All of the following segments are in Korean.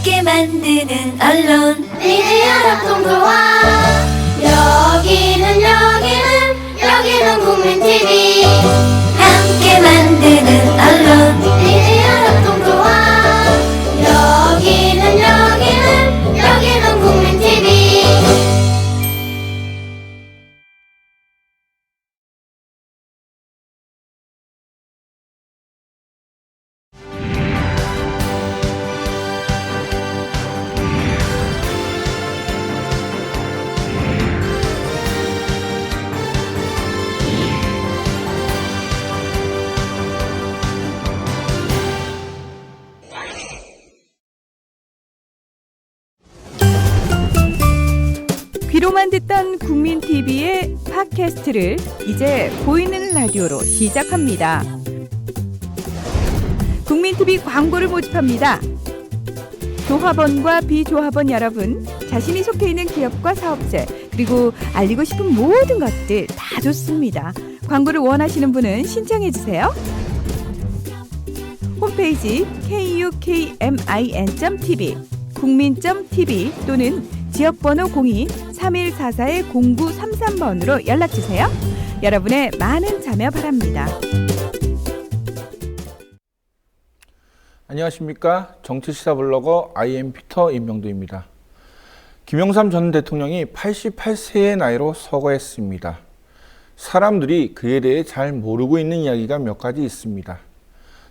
함께 만드는 언론 미디어 협동조합. 여기는 국민TV. 함께 만드는 언론 미디어 협동조합. 여기는 국민TV. 귀로만 듣던 국민TV의 팟캐스트를 이제 보이는 라디오로 시작합니다. 국민TV 광고를 모집합니다. 조합원과 비조합원 여러분, 자신이 속해 있는 기업과 사업체, 그리고 알리고 싶은 모든 것들 다 좋습니다. 광고를 원하시는 분은 신청해주세요. 홈페이지 kukmin.tv, 국민.tv 또는 지역번호 02-3144-0933번으로 연락주세요. 여러분의 많은 참여 바랍니다. 안녕하십니까. 정치시사 블로거 IM 피터 임명두입니다. 김영삼 전 대통령이 88세의 나이로 서거했습니다. 사람들이 그에 대해 잘 모르고 있는 이야기가 몇 가지 있습니다.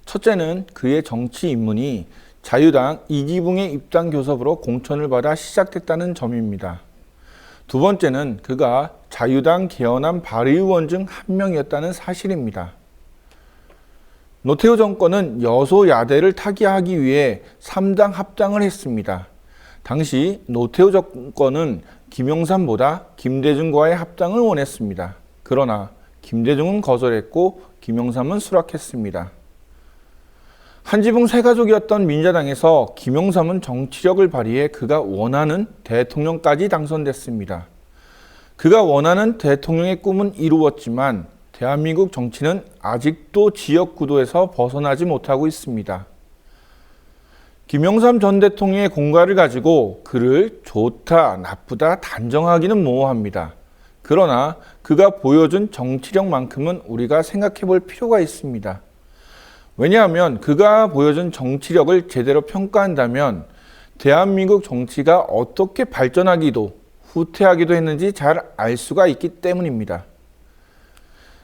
첫째는 그의 정치 입문이 자유당 이기붕의 입당 교섭으로 공천을 받아 시작됐다는 점입니다. 두 번째는 그가 자유당 개헌안 발의의원 중 한 명이었다는 사실입니다. 노태우 정권은 여소야대를 타개하기 위해 3당 합당을 했습니다. 당시 노태우 정권은 김영삼보다 김대중과의 합당을 원했습니다. 그러나 김대중은 거절했고 김영삼은 수락했습니다. 한지붕 세가족이었던 민자당에서 김영삼은 정치력을 발휘해 그가 원하는 대통령까지 당선됐습니다. 그가 원하는 대통령의 꿈은 이루었지만 대한민국 정치는 아직도 지역구도에서 벗어나지 못하고 있습니다. 김영삼 전 대통령의 공과를 가지고 그를 좋다, 나쁘다 단정하기는 모호합니다. 그러나 그가 보여준 정치력만큼은 우리가 생각해 볼 필요가 있습니다. 왜냐하면 그가 보여준 정치력을 제대로 평가한다면 대한민국 정치가 어떻게 발전하기도 후퇴하기도 했는지 잘 알 수가 있기 때문입니다.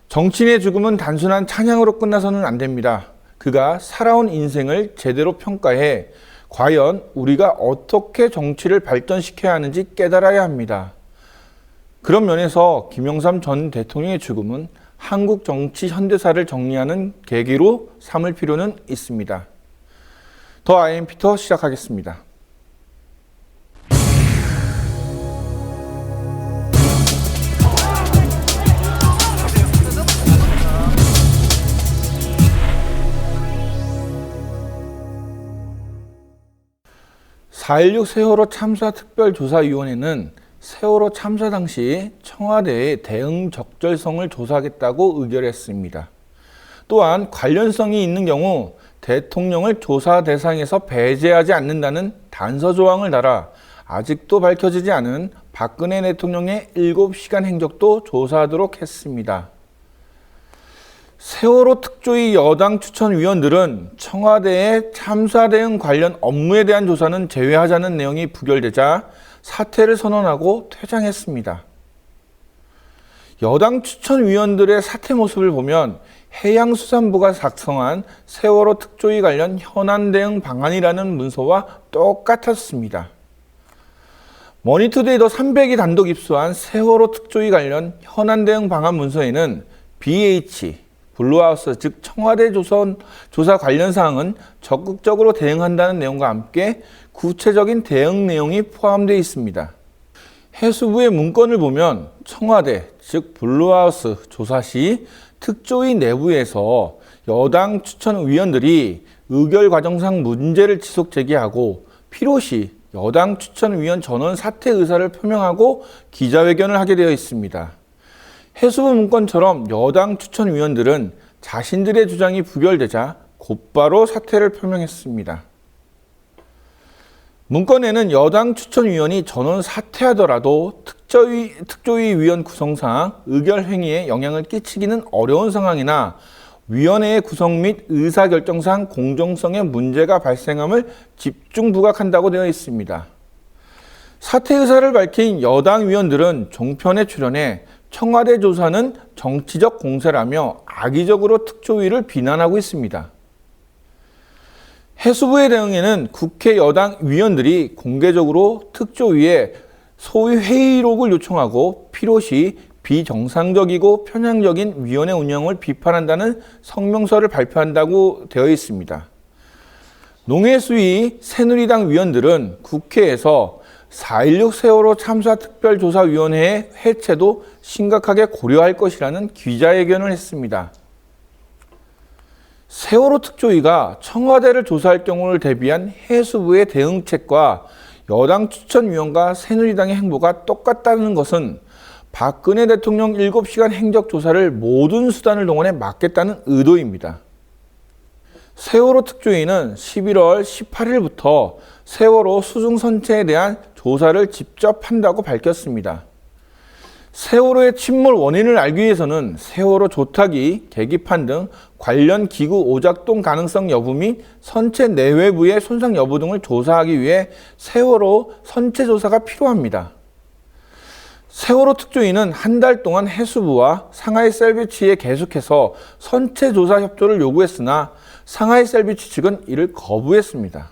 정치인의 죽음은 단순한 찬양으로 끝나서는 안 됩니다. 그가 살아온 인생을 제대로 평가해 과연 우리가 어떻게 정치를 발전시켜야 하는지 깨달아야 합니다. 그런 면에서 김영삼 전 대통령의 죽음은 한국 정치 현대사를 정리하는 계기로 삼을 필요는 있습니다. 더 IM 피터 시작하겠습니다. (4.16) 세월호 참사 특별조사위원회는 세월호 참사 당시 청와대의 대응 적절성을 조사하겠다고 의결했습니다. 또한 관련성이 있는 경우 대통령을 조사 대상에서 배제하지 않는다는 단서 조항을 달아 아직도 밝혀지지 않은 박근혜 대통령의 7시간 행적도 조사하도록 했습니다. 세월호 특조위 여당 추천위원들은 청와대의 참사 대응 관련 업무에 대한 조사는 제외하자는 내용이 부결되자 사퇴를 선언하고 퇴장했습니다. 여당 추천위원들의 사퇴 모습을 보면 해양수산부가 작성한 세월호 특조위 관련 현안 대응 방안이라는 문서와 똑같았습니다. 머니투데이도 300이 단독 입수한 세월호 특조위 관련 현안 대응 방안 문서에는 BH, 블루하우스 즉 청와대 조사 관련 사항은 적극적으로 대응한다는 내용과 함께 구체적인 대응 내용이 포함되어 있습니다. 해수부의 문건을 보면 청와대 즉 블루하우스 조사 시 특조위 내부에서 여당 추천위원들이 의결 과정상 문제를 지속 제기하고 필요시 여당 추천위원 전원 사퇴 의사를 표명하고 기자회견을 하게 되어 있습니다. 해수부 문건처럼 여당 추천위원들은 자신들의 주장이 부결되자 곧바로 사퇴를 표명했습니다. 문건에는 여당 추천위원이 전원 사퇴하더라도 특조위 위원 구성상 의결행위에 영향을 끼치기는 어려운 상황이나 위원회의 구성 및 의사결정상 공정성에 문제가 발생함을 집중 부각한다고 되어 있습니다. 사퇴 의사를 밝힌 여당 위원들은 종편에 출연해 청와대 조사는 정치적 공세라며 악의적으로 특조위를 비난하고 있습니다. 해수부의 대응에는 국회 여당 위원들이 공개적으로 특조위에 소위 회의록을 요청하고 필요시 비정상적이고 편향적인 위원회 운영을 비판한다는 성명서를 발표한다고 되어 있습니다. 농해수위 새누리당 위원들은 국회에서 4.16 세월호 참사 특별조사위원회의 해체도 심각하게 고려할 것이라는 기자회견을 했습니다. 세월호 특조위가 청와대를 조사할 경우를 대비한 해수부의 대응책과 여당 추천위원과 새누리당의 행보가 똑같다는 것은 박근혜 대통령 7시간 행적조사를 모든 수단을 동원해 막겠다는 의도입니다. 세월호 특조위는 11월 18일부터 세월호 수중선체에 대한 조사를 직접 한다고 밝혔습니다. 세월호의 침몰 원인을 알기 위해서는 세월호 조타기, 계기판 등 관련 기구 오작동 가능성 여부 및 선체 내외부의 손상 여부 등을 조사하기 위해 세월호 선체 조사가 필요합니다. 세월호 특조위는 한 달 동안 해수부와 상하이 셀비치에 계속해서 선체 조사 협조를 요구했으나 상하이 셀비치 측은 이를 거부했습니다.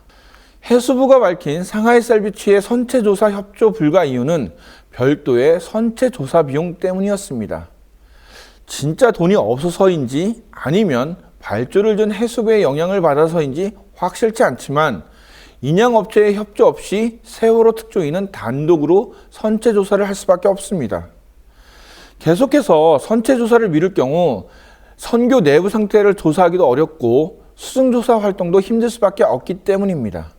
해수부가 밝힌 상하이 셀비치의 선체 조사 협조 불가 이유는 별도의 선체 조사 비용 때문이었습니다. 진짜 돈이 없어서인지 아니면 발주를 준 해수부의 영향을 받아서인지 확실치 않지만 인양업체의 협조 없이 세월호 특조위는 단독으로 선체 조사를 할 수밖에 없습니다. 계속해서 선체 조사를 미룰 경우 선교 내부 상태를 조사하기도 어렵고 수중조사 활동도 힘들 수밖에 없기 때문입니다.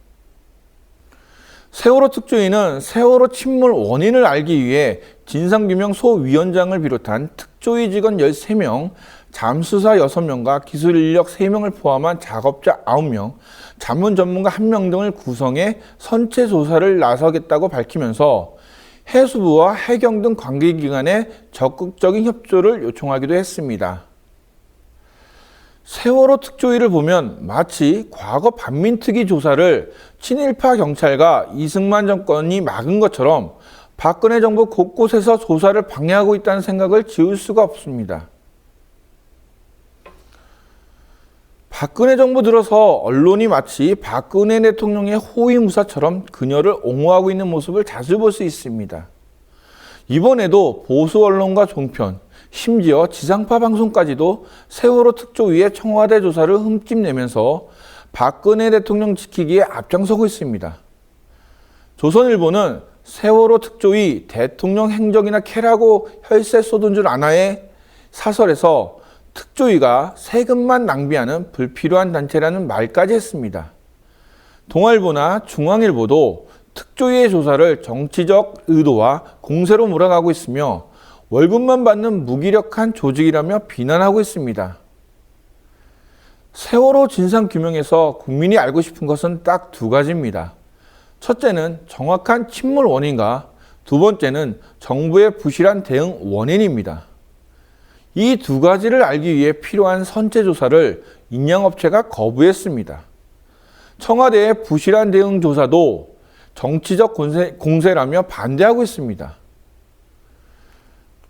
세월호 특조위는 세월호 침몰 원인을 알기 위해 진상규명 소위원장을 비롯한 특조위 직원 13명, 잠수사 6명과 기술 인력 3명을 포함한 작업자 9명, 자문 전문가 1명 등을 구성해 선체 조사를 나서겠다고 밝히면서 해수부와 해경 등 관계기관에 적극적인 협조를 요청하기도 했습니다. 세월호 특조위를 보면 마치 과거 반민특위 조사를 친일파 경찰과 이승만 정권이 막은 것처럼 박근혜 정부 곳곳에서 조사를 방해하고 있다는 생각을 지울 수가 없습니다. 박근혜 정부 들어서 언론이 마치 박근혜 대통령의 호위무사처럼 그녀를 옹호하고 있는 모습을 자주 볼 수 있습니다. 이번에도 보수 언론과 종편, 심지어 지상파 방송까지도 세월호 특조위의 청와대 조사를 흠집내면서 박근혜 대통령 지키기에 앞장서고 있습니다. 조선일보는 세월호 특조위 대통령 행적이나 캐라고 혈세 쏟은 줄 아나의 사설에서 특조위가 세금만 낭비하는 불필요한 단체라는 말까지 했습니다. 동아일보나 중앙일보도 특조위의 조사를 정치적 의도와 공세로 몰아가고 있으며 월급만 받는 무기력한 조직이라며 비난하고 있습니다. 세월호 진상규명에서 국민이 알고 싶은 것은 딱 두 가지입니다. 첫째는 정확한 침몰 원인과 두 번째는 정부의 부실한 대응 원인입니다. 이 두 가지를 알기 위해 필요한 선체 조사를 인양업체가 거부했습니다. 청와대의 부실한 대응 조사도 정치적 공세라며 반대하고 있습니다.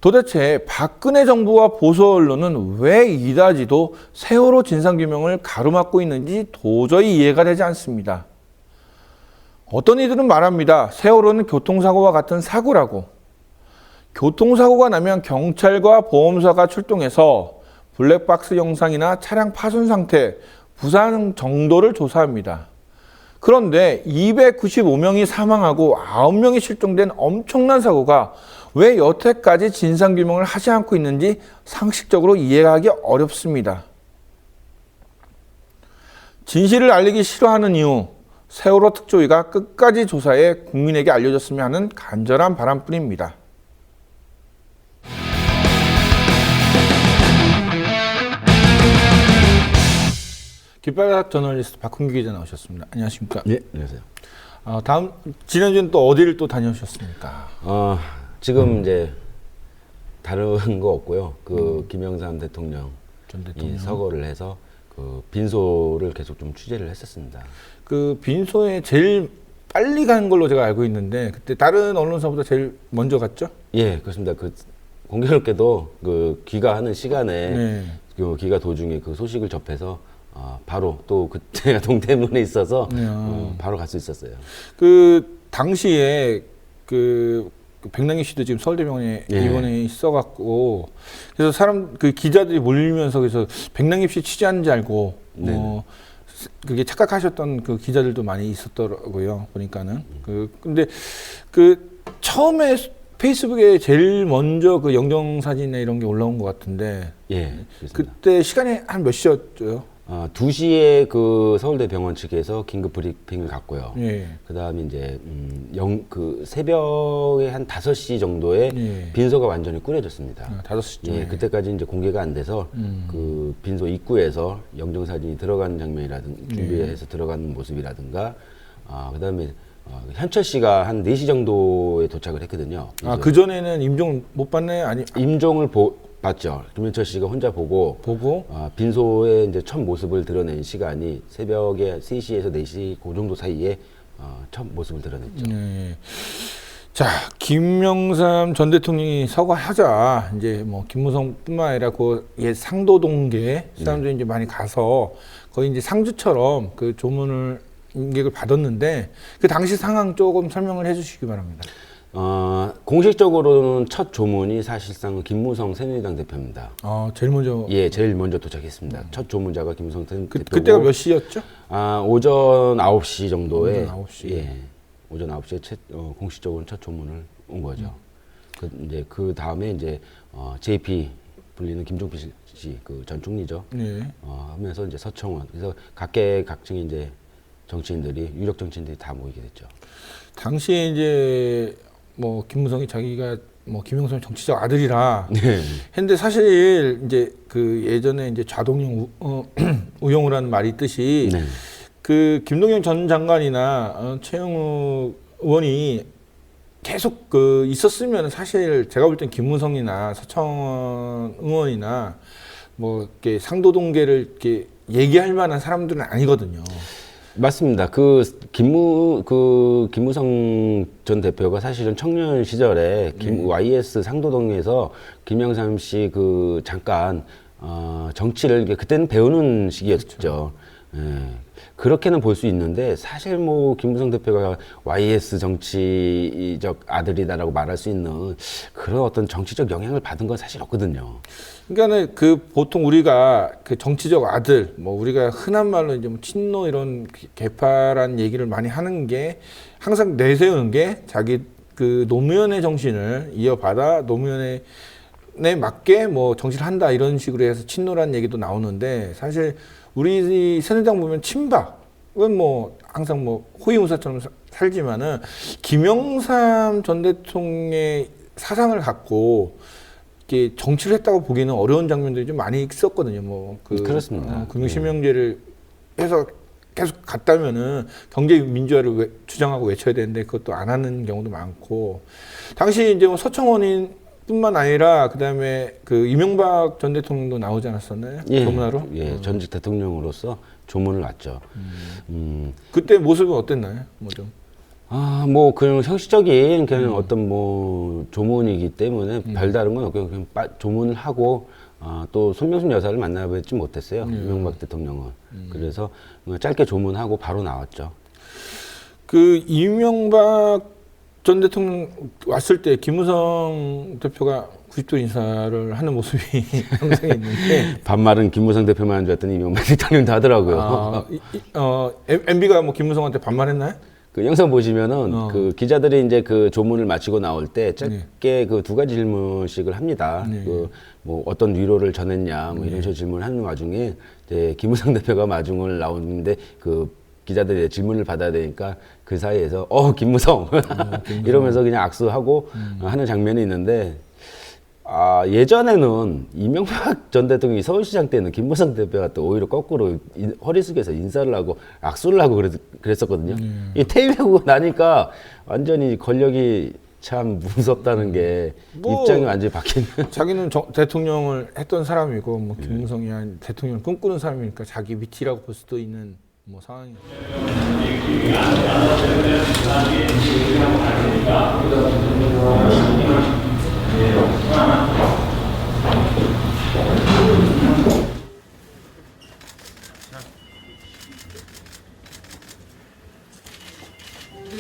도대체 박근혜 정부와 보수 언론은 왜 이다지도 세월호 진상규명을 가로막고 있는지 도저히 이해가 되지 않습니다. 어떤 이들은 말합니다. 세월호는 교통사고와 같은 사고라고. 교통사고가 나면 경찰과 보험사가 출동해서 블랙박스 영상이나 차량 파손 상태, 부상 정도를 조사합니다. 그런데 295명이 사망하고 9명이 실종된 엄청난 사고가 왜 여태까지 진상규명을 하지 않고 있는지 상식적으로 이해하기 어렵습니다. 진실을 알리기 싫어하는 이유, 세월호 특조위가 끝까지 조사해 국민에게 알려졌으면 하는 간절한 바람뿐입니다. 깃발각 저널리스트 박훈기 기자 나오셨습니다. 안녕하십니까? 네, 안녕하세요. 다음 지난주엔 또 어디를 또 다녀오셨습니까? 지금 이제 다른 거 없고요. 그 김영삼 대통령이 전 대통령. 서거를 해서 그 빈소를 계속 좀 취재를 했었습니다. 그 빈소에 제일 빨리 간 걸로 제가 알고 있는데 그때 다른 언론사보다 제일 먼저 갔죠? 예, 그렇습니다. 그 공교롭게도 그 귀가하는 시간에 네. 그 귀가 도중에 그 소식을 접해서 바로 또 그때가 동대문에 있어서 네. 바로 갈 수 있었어요. 그 당시에 그 백남기 씨도 지금 서울대병원에 예. 입원해 있어갖고 그래서 그 기자들이 몰리면서 그래서 백남기 씨 취재하는 줄 알고 그게 착각하셨던 그 기자들도 많이 있었더라고요. 보니까는 근데 그 처음에 페이스북에 제일 먼저 그 영정 사진이나 이런 게 올라온 것 같은데 예, 그렇습니다. 그때 시간이 한 몇 시였죠? 2시에 그 서울대 병원 측에서 긴급 브리핑을 갔고요. 예. 그 다음에 이제, 그 새벽에 한 5시 정도에 예. 빈소가 완전히 꾸려졌습니다. 5시쯤에. 예, 그때까지 이제 공개가 안 돼서 그 빈소 입구에서 영정사진이 들어가는 장면이라든가 준비해서 들어가는 모습이라든가, 그 다음에 현철 씨가 한 4시 정도에 도착을 했거든요. 그 전에는 임종 못 봤네? 아니, 임종을 봤죠. 김현철 씨가 혼자 보고 빈소의 이제 첫 모습을 드러낸 시간이 새벽에 3시에서 4시 그 정도 사이에 첫 모습을 드러냈죠. 네. 자, 김영삼 전 대통령이 서거하자 이제 뭐 김무성뿐만 아니라 그 상도동계 사람들이 이제 많이 가서 거의 이제 상주처럼 그 조문을 인객을 받았는데 그 당시 상황 조금 설명을 해주시기 바랍니다. 공식적으로는 첫 조문이 사실상 김무성 새누리당 대표입니다. 제일 먼저. 예, 제일 먼저 도착했습니다. 첫 조문자가 김무성 대표고. 그때가 몇 시였죠? 오전 9시 정도에. 오전 9시. 예, 오전 9시에 공식적으로 첫 조문을 온 거죠. 이제 그 다음에 이제 JP 불리는 김종필 씨, 그 전 총리죠. 네. 하면서 이제 서청원. 그래서 각계각층의 이제 정치인들이 유력 정치인들이 다 모이게 됐죠. 당시에 이제 뭐 김무성이 자기가 뭐 김영삼 정치적 아들이라 했는데 사실 이제 그 예전에 이제 좌동형 우영우라는 말이 있듯이 그 김동연 전 장관이나 최영우 의원이 계속 그 있었으면 사실 제가 볼 땐 김무성이나 서청원 의원이나 뭐 이렇게 상도동계를 이렇게 얘기할 만한 사람들은 아니거든요. 맞습니다. 김무성 전 대표가 사실은 청년 시절에 YS 상도동에서 김영삼 씨 잠깐, 정치를 그때는 배우는 시기였죠. 그렇죠. 예. 그렇게는 볼 수 있는데 사실 뭐 김무성 대표가 YS 정치적 아들이다라고 말할 수 있는 그런 어떤 정치적 영향을 받은 건 사실 없거든요. 그러니까는 보통 우리가 그 정치적 아들, 뭐 우리가 흔한 말로 이제 뭐 친노 이런 개파란 얘기를 많이 하는 게 항상 내세우는 게 자기 그 노무현의 정신을 이어받아 노무현에 맞게 뭐 정치를 한다 이런 식으로 해서 친노란 얘기도 나오는데 사실 우리 새누리당 보면 친박은 뭐 항상 뭐 호위무사처럼 살지만은 김영삼 전 대통령의 사상을 갖고 이렇게 정치를 했다고 보기는 어려운 장면들이 좀 많이 있었거든요. 뭐 그렇습니다. 금융실명제를 해서 계속 갔다면은 경제 민주화를 주장하고 외쳐야 되는데 그것도 안 하는 경우도 많고 당시 이제 뭐 서청원뿐만 아니라 그다음에 그 이명박 전 대통령도 나오지 않았었나요? 예, 조문하러? 예, 전직 대통령으로서 조문을 왔죠. 그때 모습은 어땠나요? 뭐 좀. 뭐 그냥 형식적인 그냥 어떤 뭐 조문이기 때문에 별다른 건 없고 그냥 조문을 하고 또 손명순 여사를 만나뵙지 못했어요. 이명박 대통령은. 그래서 짧게 조문하고 바로 나왔죠. 그 이명박 전 대통령 왔을 때 김무성 대표가 90도 인사를 하는 모습이 영상에 있는데 반말은 김무성 대표만 한 줄 알았더니 이명박 대통령도 하더라고요. MB가 뭐 김무성한테 반말했나요? 그 영상 보시면은 그 기자들이 이제 그 조문을 마치고 나올 때 짧게 그 2가지 질문씩을 합니다. 그 뭐 어떤 위로를 전했냐 뭐 이런 식으로 질문을 하는 와중에 이제 김무성 대표가 마중을 나오는데 그 기자들이 질문을 받아야 되니까 그 사이에서 김무성 이러면서 그냥 악수하고 하는 장면이 있는데 예전에는 이명박 전 대통령이 서울시장 때는 김무성 대표가 또 오히려 거꾸로 허리 숙여서 인사를 하고 악수를 하고 그랬었거든요. 이 퇴임하고 나니까 완전히 권력이 참 무섭다는 게 입장이 완전히 바뀌는. 자기는 대통령을 했던 사람이고 뭐 김무성이 한 대통령을 꿈꾸는 사람이니까 자기 위치라고 볼 수도 있는 뭐 상황이죠.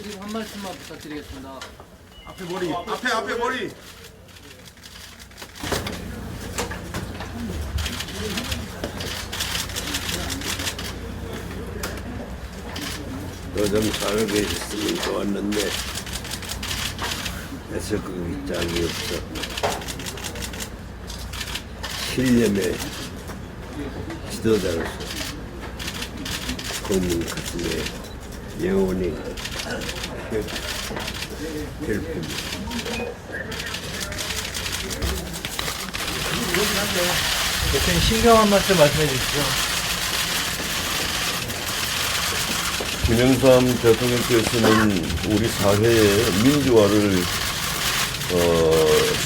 지금 한 말씀만 부탁드리겠습니다. 앞에 머리. 너 좀 살아 계셨으면 좋았는데 애써 그 짝이 없어. 신념의 지도자로서 국민 가슴에 영원히 별뿐. 대표님 신경 한 말씀 말씀해 주시죠. 김영삼 대통령께서는 우리 사회의 민주화를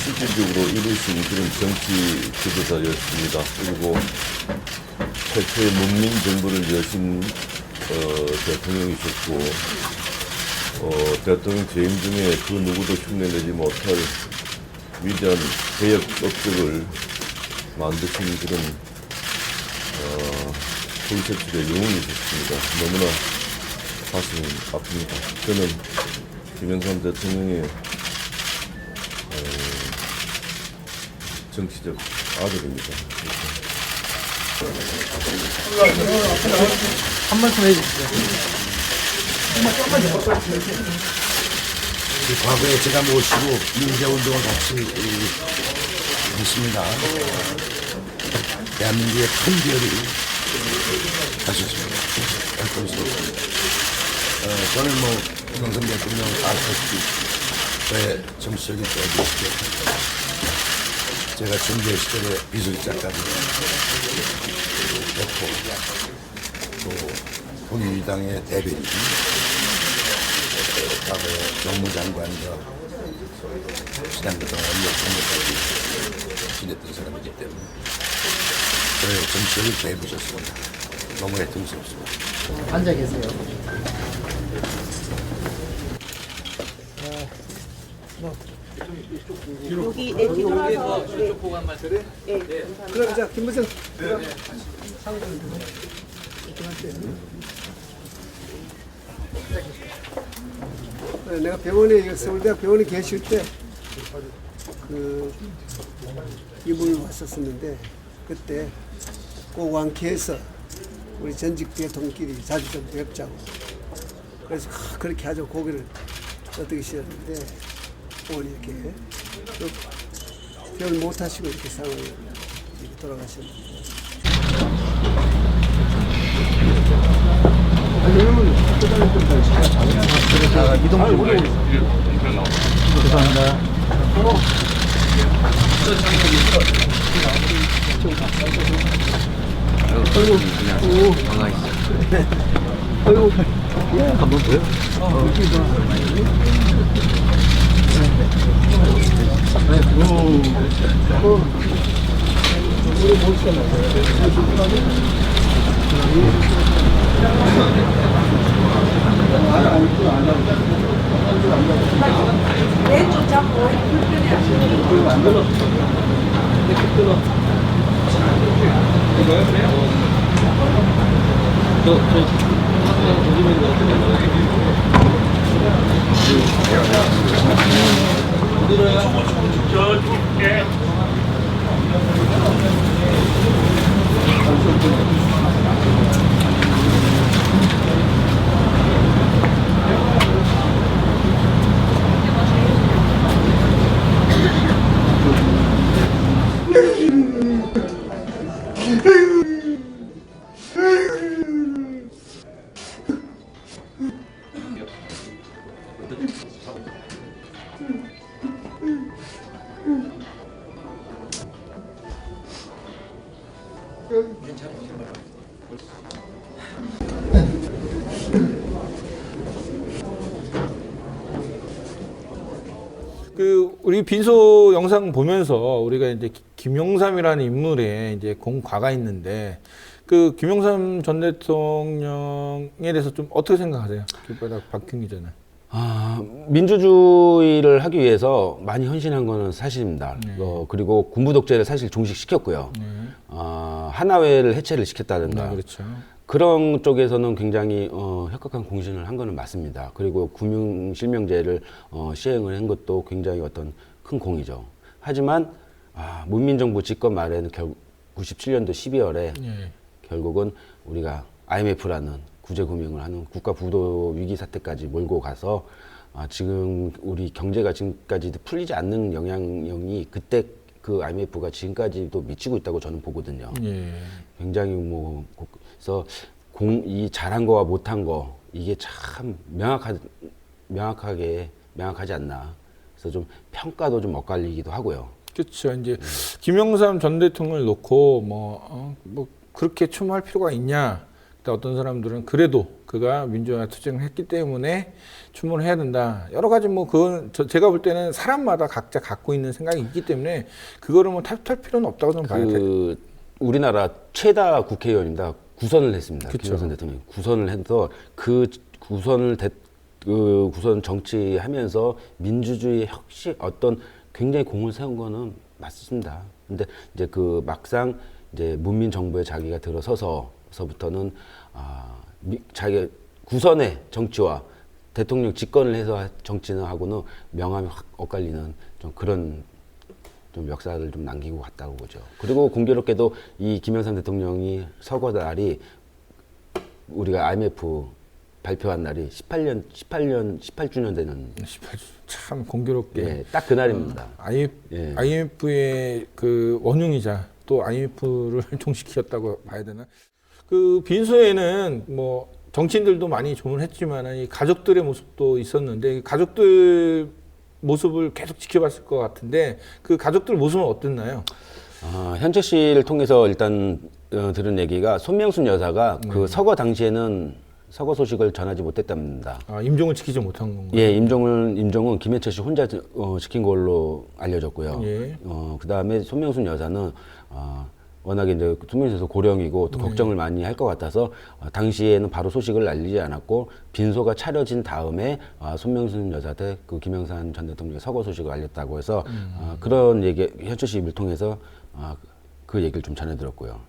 실질적으로 이루신 그런 정치 지도자였습니다. 그리고 최초의 문민 정부를 여신 대통령이셨고 대통령 재임 중에 그 누구도 흉내내지 못할 위대한 개혁 업적을 만드신 그런 콘셉트의 영웅이셨습니다. 너무나 가슴이 아픕니다. 저는 김영삼 대통령의 정치적 아들입니다. 한 말씀 해주시죠. 과거에 제가 모시고 민주화운동을 같이 했습니다. 대한민국의 큰 별이 하셨습니다. 그래서 저는 김영삼 대통령 아시다시피 저의 정치적인 때도 있었고 제가 중대 시절에 비술작가를 했고 또 통일당의 대변인 과거에 정무장관과 시당부터 원력정부까지 지냈던 사람이기 때문에 저의 정치적인 대부셨습니다. 너무 애통스럽습니다. 앉아 계세요. 여기 내 뒤돌아서 이쪽 보고 한 말씀. 그럼 자 김무성 내가 병원에 서울대학 병원에 계실 때 그 이분을 왔었었는데 그때 꼭 왕쾌해서 우리 전직 대통령끼리 자주 좀 뵙자고 그래서 그렇게 하자고 고개를 어떻게 씌웠는데 오늘 이렇게 표현 못하시고 이렇게 상황이 이렇게 돌아가셨는데 왼쪽 잡고 불편해 하시는 우리 빈소 영상 보면서 우리가 이제 김영삼이라는 인물에 이제 공과가 있는데 김영삼 전 대통령에 대해서 좀 어떻게 생각하세요? 길바닥 박힌 기자는. 민주주의를 하기 위해서 많이 헌신한 거는 사실입니다. 네. 그리고 군부 독재를 사실 종식시켰고요. 네. 하나회를 해체를 시켰다든가. 네, 그렇죠. 그런 쪽에서는 굉장히 혁혁한 공신을 한 거는 맞습니다. 그리고 금융실명제를 시행을 한 것도 굉장히 어떤 큰 공이죠. 하지만 문민정부 집권 말에는 결국 97년도 12월에 네. 결국은 우리가 IMF라는 구제금융을 하는 국가 부도 위기 사태까지 몰고 가서 지금 우리 경제가 지금까지도 풀리지 않는 영향이 그때 그 IMF가 지금까지도 미치고 있다고 저는 보거든요. 예. 굉장히 그래서 이 잘한 거와 못한 거 이게 참 명확하지 않나. 그래서 좀 평가도 좀 엇갈리기도 하고요. 그렇죠. 이제 김영삼 전 대통령을 놓고 뭐 그렇게 추모할 필요가 있냐? 어떤 사람들은 그래도 그가 민주화 투쟁을 했기 때문에 추모를 해야 된다. 여러 가지 그건 제가 볼 때는 사람마다 각자 갖고 있는 생각이 있기 때문에 그거를 탓할 필요는 없다고 저는 봐요. 우리나라 최다 국회의원입니다. 구선을 했습니다. 그쵸. 김영삼 대통령이 구선을 해서 그 구선 정치하면서 민주주의 혁신 어떤 굉장히 공을 세운 거는 맞습니다. 근데 이제 막상 이제 문민 정부에 자기가 들어서서부터는 자기 구선의 정치와 대통령 집권을 해서 정치는 하고는 명암이 확 엇갈리는 좀 그런 좀 역사를 좀 남기고 갔다고 보죠. 그리고 공교롭게도 이 김영삼 대통령이 서거 날이 우리가 IMF 발표한 날이 18주년 되는 18주 참 공교롭게 딱 그날입니다. IMF의 원흉이자 또 IMF를 종식시켰다고 봐야 되나? 빈소에는 정치인들도 많이 조문했지만 이 가족들의 모습도 있었는데 가족들 모습을 계속 지켜봤을 것 같은데 그 가족들 모습은 어땠나요? 현철 씨를 통해서 일단 들은 얘기가 손명순 여사가 그 서거 당시에는 서거 소식을 전하지 못했답니다. 임종을 지키지 못한 건가요? 예, 임종은 김현철 씨 혼자 지킨 걸로 알려졌고요. 예. 그다음에 손명순 여사는 워낙에 이제 손명순 여사 고령이고 또 걱정을 많이 할 것 같아서 당시에는 바로 소식을 알리지 않았고 빈소가 차려진 다음에 손명순 여사한테 김영삼 전 대통령의 서거 소식을 알렸다고 해서 그런 얘기 현철 씨 입을 통해서 그 얘기를 좀 전해들었고요.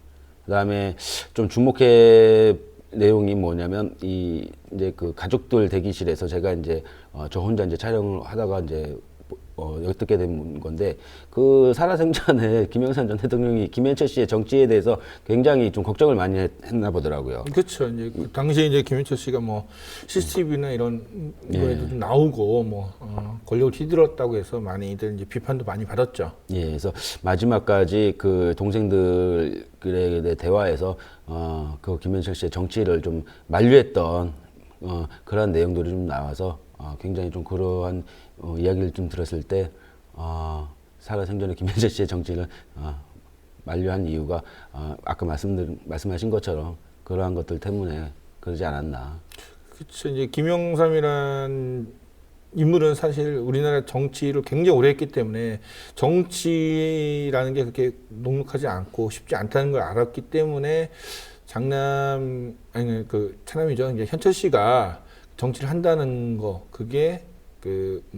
그다음에 좀 주목해 내용이 뭐냐면 이제 가족들 대기실에서 제가 이제 저 혼자 이제 촬영을 하다가 이제 엿듣게 된 건데 살아생전에 김영삼 전 대통령이 김현철 씨의 정치에 대해서 굉장히 좀 걱정을 많이 했나 보더라고요. 그렇죠. 이제 당시에 이제 김현철 씨가 CCTV나 이런 거에도 좀 나오고 권력을 휘둘렀다고 해서 많이들 이제 비판도 많이 받았죠. 예, 그래서 마지막까지 동생들의 대화에서 김현철 씨의 정치를 좀 만류했던 그런 내용들이 좀 나와서 굉장히 좀 그러한 이야기를 좀 들었을 때 살아생전에 김현철 씨의 정치를 만류한 이유가 아까 말씀하신 것처럼 그러한 것들 때문에 그러지 않았나. 그렇죠. 이제 김영삼이란 인물은 사실 우리나라 정치를 굉장히 오래 했기 때문에 정치라는 게 그렇게 녹록하지 않고 쉽지 않다는 걸 알았기 때문에 차남이죠. 이제 현철 씨가 정치를 한다는 거 그게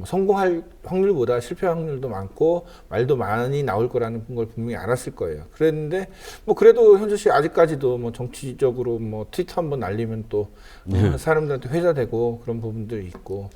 성공할 확률보다 실패할 확률도 많고 말도 많이 나올 거라는 걸 분명히 알았을 거예요. 그랬는데 그래도 현철 씨 아직까지도 정치적으로 트위터 한번 날리면 또 사람들한테 회자되고 그런 부분들이 있고.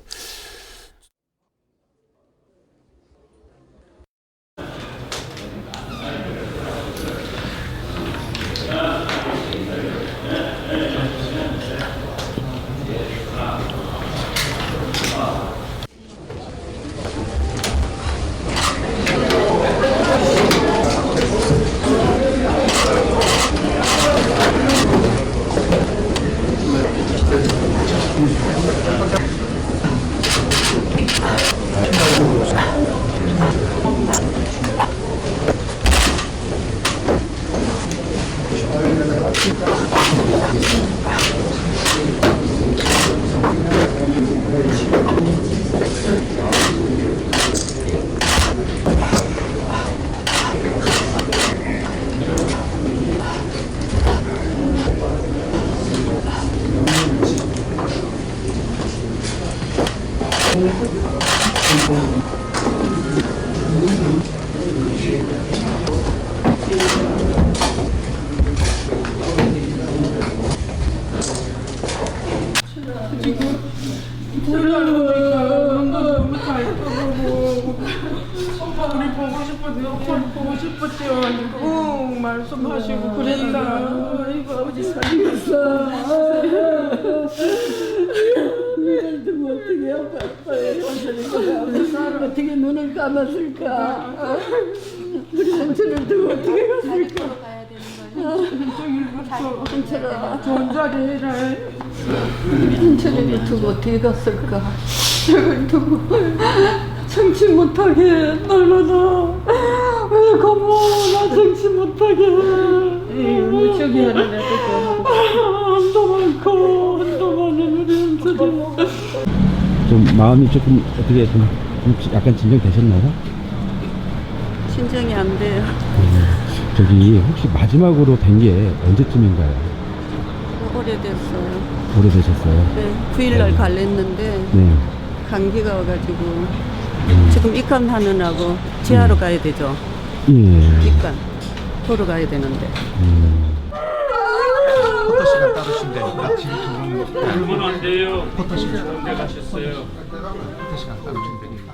우리 보고 싶었는데 보고 싶었대요. 말씀하시고 그랬나. 아이고 아버지 살리겠어. 어떻게 눈을 감았을까? 우리 삼촌을 두고 어떻게 갔을까? 삼촌아 좋은 자리 해라. 삼촌을 두고 어떻게 갔을까? 저걸 두고 정치 못하게 날라나 왜 고모 나 정치 못하게 무척이 하는 애들 한도 많고 한도 많은 우리 삼촌이 좀 마음이 조금 어떻게 좀 약간 진정되셨나요? 진정이 안 돼요. 저기 혹시 마지막으로 뵌 게 언제쯤인가요? 오래됐어요. 오래되셨어요? 네, 9일날 갈랬는데 네. 감기가 와가지고 지금 입감하느라고 지하로 가야 되죠. 예. 입감 보러 가야 되는데. 포토시간 따로 준다니까. 지금 그러면 안 돼요. 포토시간 가셨어요. 포토시간 따로 준다니까.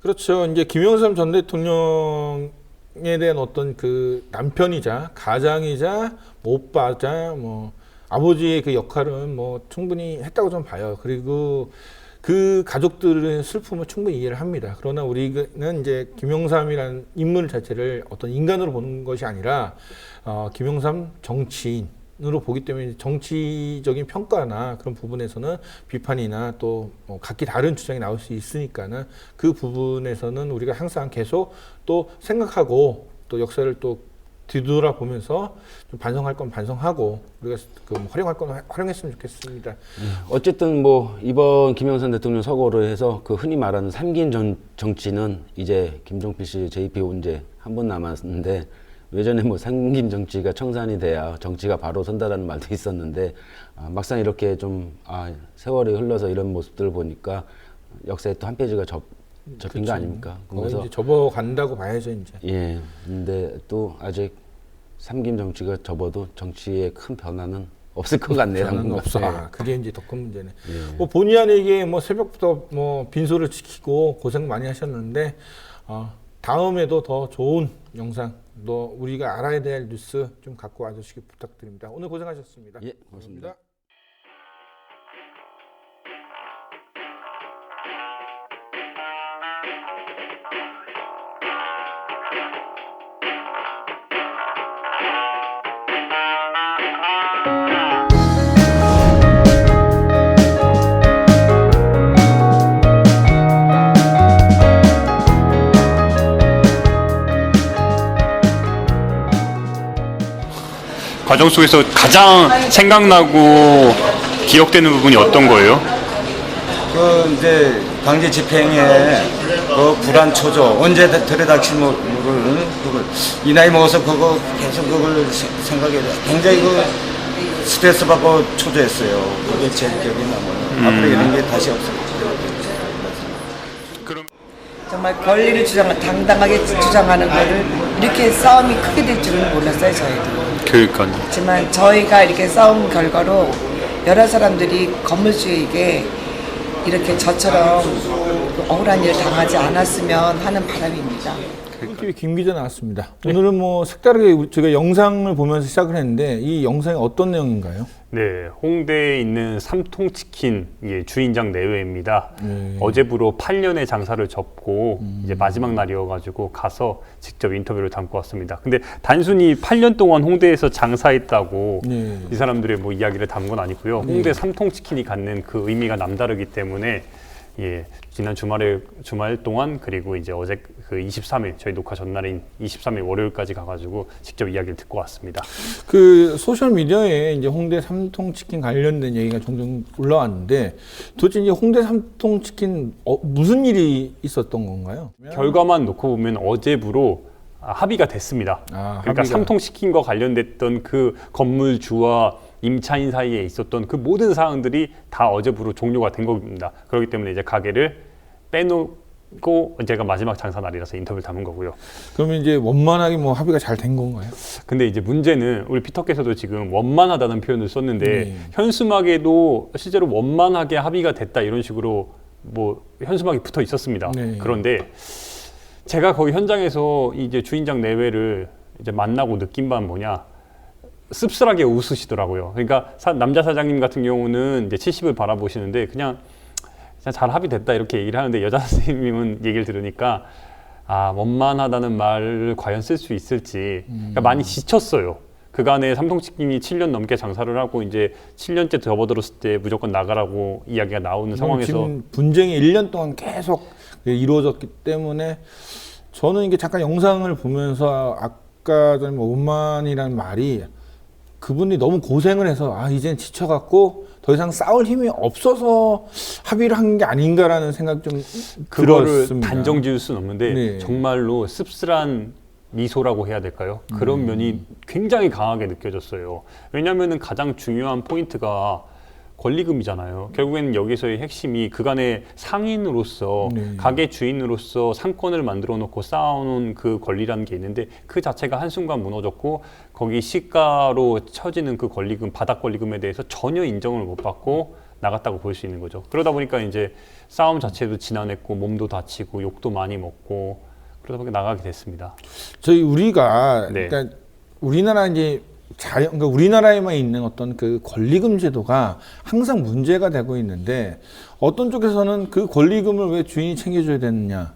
그렇죠. 이제 김영삼 전 대통령에 대한 어떤 그 남편이자 가장이자 뭐 오빠자 뭐 아버지의 그 역할은 뭐 충분히 했다고 좀 봐요. 그리고 그 가족들의 슬픔을 충분히 이해를 합니다. 그러나 우리는 이제 김영삼이라는 인물 자체를 어떤 인간으로 보는 것이 아니라 김영삼 정치인으로 보기 때문에 정치적인 평가나 그런 부분에서는 비판이나 또 뭐 각기 다른 주장이 나올 수 있으니까는 그 부분에서는 우리가 항상 계속 또 생각하고 또 역사를 또 뒤돌아보면서 좀 반성할 건 반성하고 우리가 그 활용할 건 활용했으면 좋겠습니다. 어쨌든 뭐 이번 김영삼 대통령 서거로 해서 그 흔히 말하는 삼긴 정치는 이제 김종필 씨 JP 온제 한 번 남았는데 예전에 뭐 삼김 정치가 청산이 돼야 정치가 바로 선다라는 말도 있었는데 막상 이렇게 좀 세월이 흘러서 이런 모습들을 보니까 역사의 또 한 페이지가 접힌 거 아닙니까? 그래서 이제 접어간다고 봐야죠 이제. 예. 근데 또 아직 삼김 정치가 접어도 정치에 큰 변화는 없을 것 같네요. 변화는 없어. 그게 이제 더 큰 문제네. 예. 뭐 본의 아니게 뭐 새벽부터 뭐 빈소를 지키고 고생 많이 하셨는데 다음에도 더 좋은 영상, 또 우리가 알아야 될 뉴스 좀 갖고 와주시기 부탁드립니다. 오늘 고생하셨습니다. 예, 고맙습니다. 과정 속에서 가장 생각나고 기억되는 부분이 어떤 거예요? 그 이제 강제 집행에 그 불안 초조 언제 들여다칠지 모르는 그걸 이 나이 먹어서 그거 계속 그걸 생각해 굉장히 그 스트레스 받고 초조했어요. 그게 제일 기억에 남아요. 앞으로 이런 게 다시 없을 그럼 정말 권리를 당당하게 주장하는 거를 이렇게 싸움이 크게 될 줄은 몰랐어요, 저희도. 그러니까요. 하지만 저희가 이렇게 싸운 결과로 여러 사람들이 건물주에게 이렇게 저처럼 억울한 일을 당하지 않았으면 하는 바람입니다. TV 김 기자 나왔습니다. 오늘은 뭐 색다르게 제가 영상을 보면서 시작을 했는데 이 영상이 어떤 내용인가요? 네, 홍대에 있는 삼통치킨 주인장 내외입니다. 어제부로 8년의 장사를 접고 이제 마지막 날이어가지고 가서 직접 인터뷰를 담고 왔습니다. 근데 단순히 8년 동안 홍대에서 장사했다고 이 사람들의 뭐 이야기를 담은 건 아니고요. 홍대 삼통치킨이 갖는 그 의미가 남다르기 때문에 지난 주말 동안 그리고 이제 어제 그 23일 저희 녹화 전날인 23일 월요일까지 가가지고 직접 이야기를 듣고 왔습니다. 그 소셜 미디어에 이제 홍대 삼통치킨 관련된 얘기가 종종 올라왔는데 도대체 이제 홍대 삼통치킨 무슨 일이 있었던 건가요? 결과만 놓고 보면 어제부로 합의가 됐습니다. 그러니까 합의가. 삼통치킨과 관련됐던 그 건물주와 임차인 사이에 있었던 그 모든 사항들이 다 어제부로 종료가 된 겁니다. 그렇기 때문에 이제 가게를 빼놓고 제가 마지막 장사 날이라서 인터뷰를 담은 거고요. 그러면 이제 원만하게 뭐 합의가 잘 된 건가요? 근데 이제 문제는 우리 피터께서도 지금 원만하다는 표현을 썼는데 현수막에도 실제로 원만하게 합의가 됐다 이런 식으로 뭐 현수막이 붙어 있었습니다. 그런데 제가 거기 현장에서 이제 주인장 내외를 이제 만나고 느낀 바는 뭐냐? 씁쓸하게 웃으시더라고요. 그러니까 남자 사장님 같은 경우는 이제 70을 바라보시는데 그냥 잘 합의됐다 이렇게 얘기를 하는데 여자 선생님은 얘기를 들으니까 원만하다는 말을 과연 쓸 수 있을지 그러니까 많이 지쳤어요. 그간에 삼통치킨이 7년 넘게 장사를 하고 이제 7년째 접어들었을 때 무조건 나가라고 이야기가 나오는 상황에서 지금 분쟁이 1년 동안 계속 이루어졌기 때문에 저는 이게 잠깐 영상을 보면서 아까 전에 뭐 원만이라는 말이 그분이 너무 고생을 해서 이젠 지쳐갖고 더 이상 싸울 힘이 없어서 합의를 한 게 아닌가라는 생각 좀 그거를 들었습니다. 단정 지을 수는 없는데 정말로 씁쓸한 미소라고 해야 될까요? 그런 면이 굉장히 강하게 느껴졌어요. 왜냐하면 가장 중요한 포인트가 권리금이잖아요. 결국에는 여기서의 핵심이 그간의 상인으로서 가게 주인으로서 상권을 만들어 놓고 쌓아놓은 그 권리라는 게 있는데 그 자체가 한순간 무너졌고 거기 시가로 쳐지는 그 권리금, 바닥 권리금에 대해서 전혀 인정을 못 받고 나갔다고 볼 수 있는 거죠. 그러다 보니까 이제 싸움 자체도 지난했고 몸도 다치고 욕도 많이 먹고 그러다 보니까 나가게 됐습니다. 우리가 그러니까 우리나라 이제 그러니까 우리나라에만 있는 어떤 그 권리금 제도가 항상 문제가 되고 있는데 어떤 쪽에서는 그 권리금을 왜 주인이 챙겨줘야 되느냐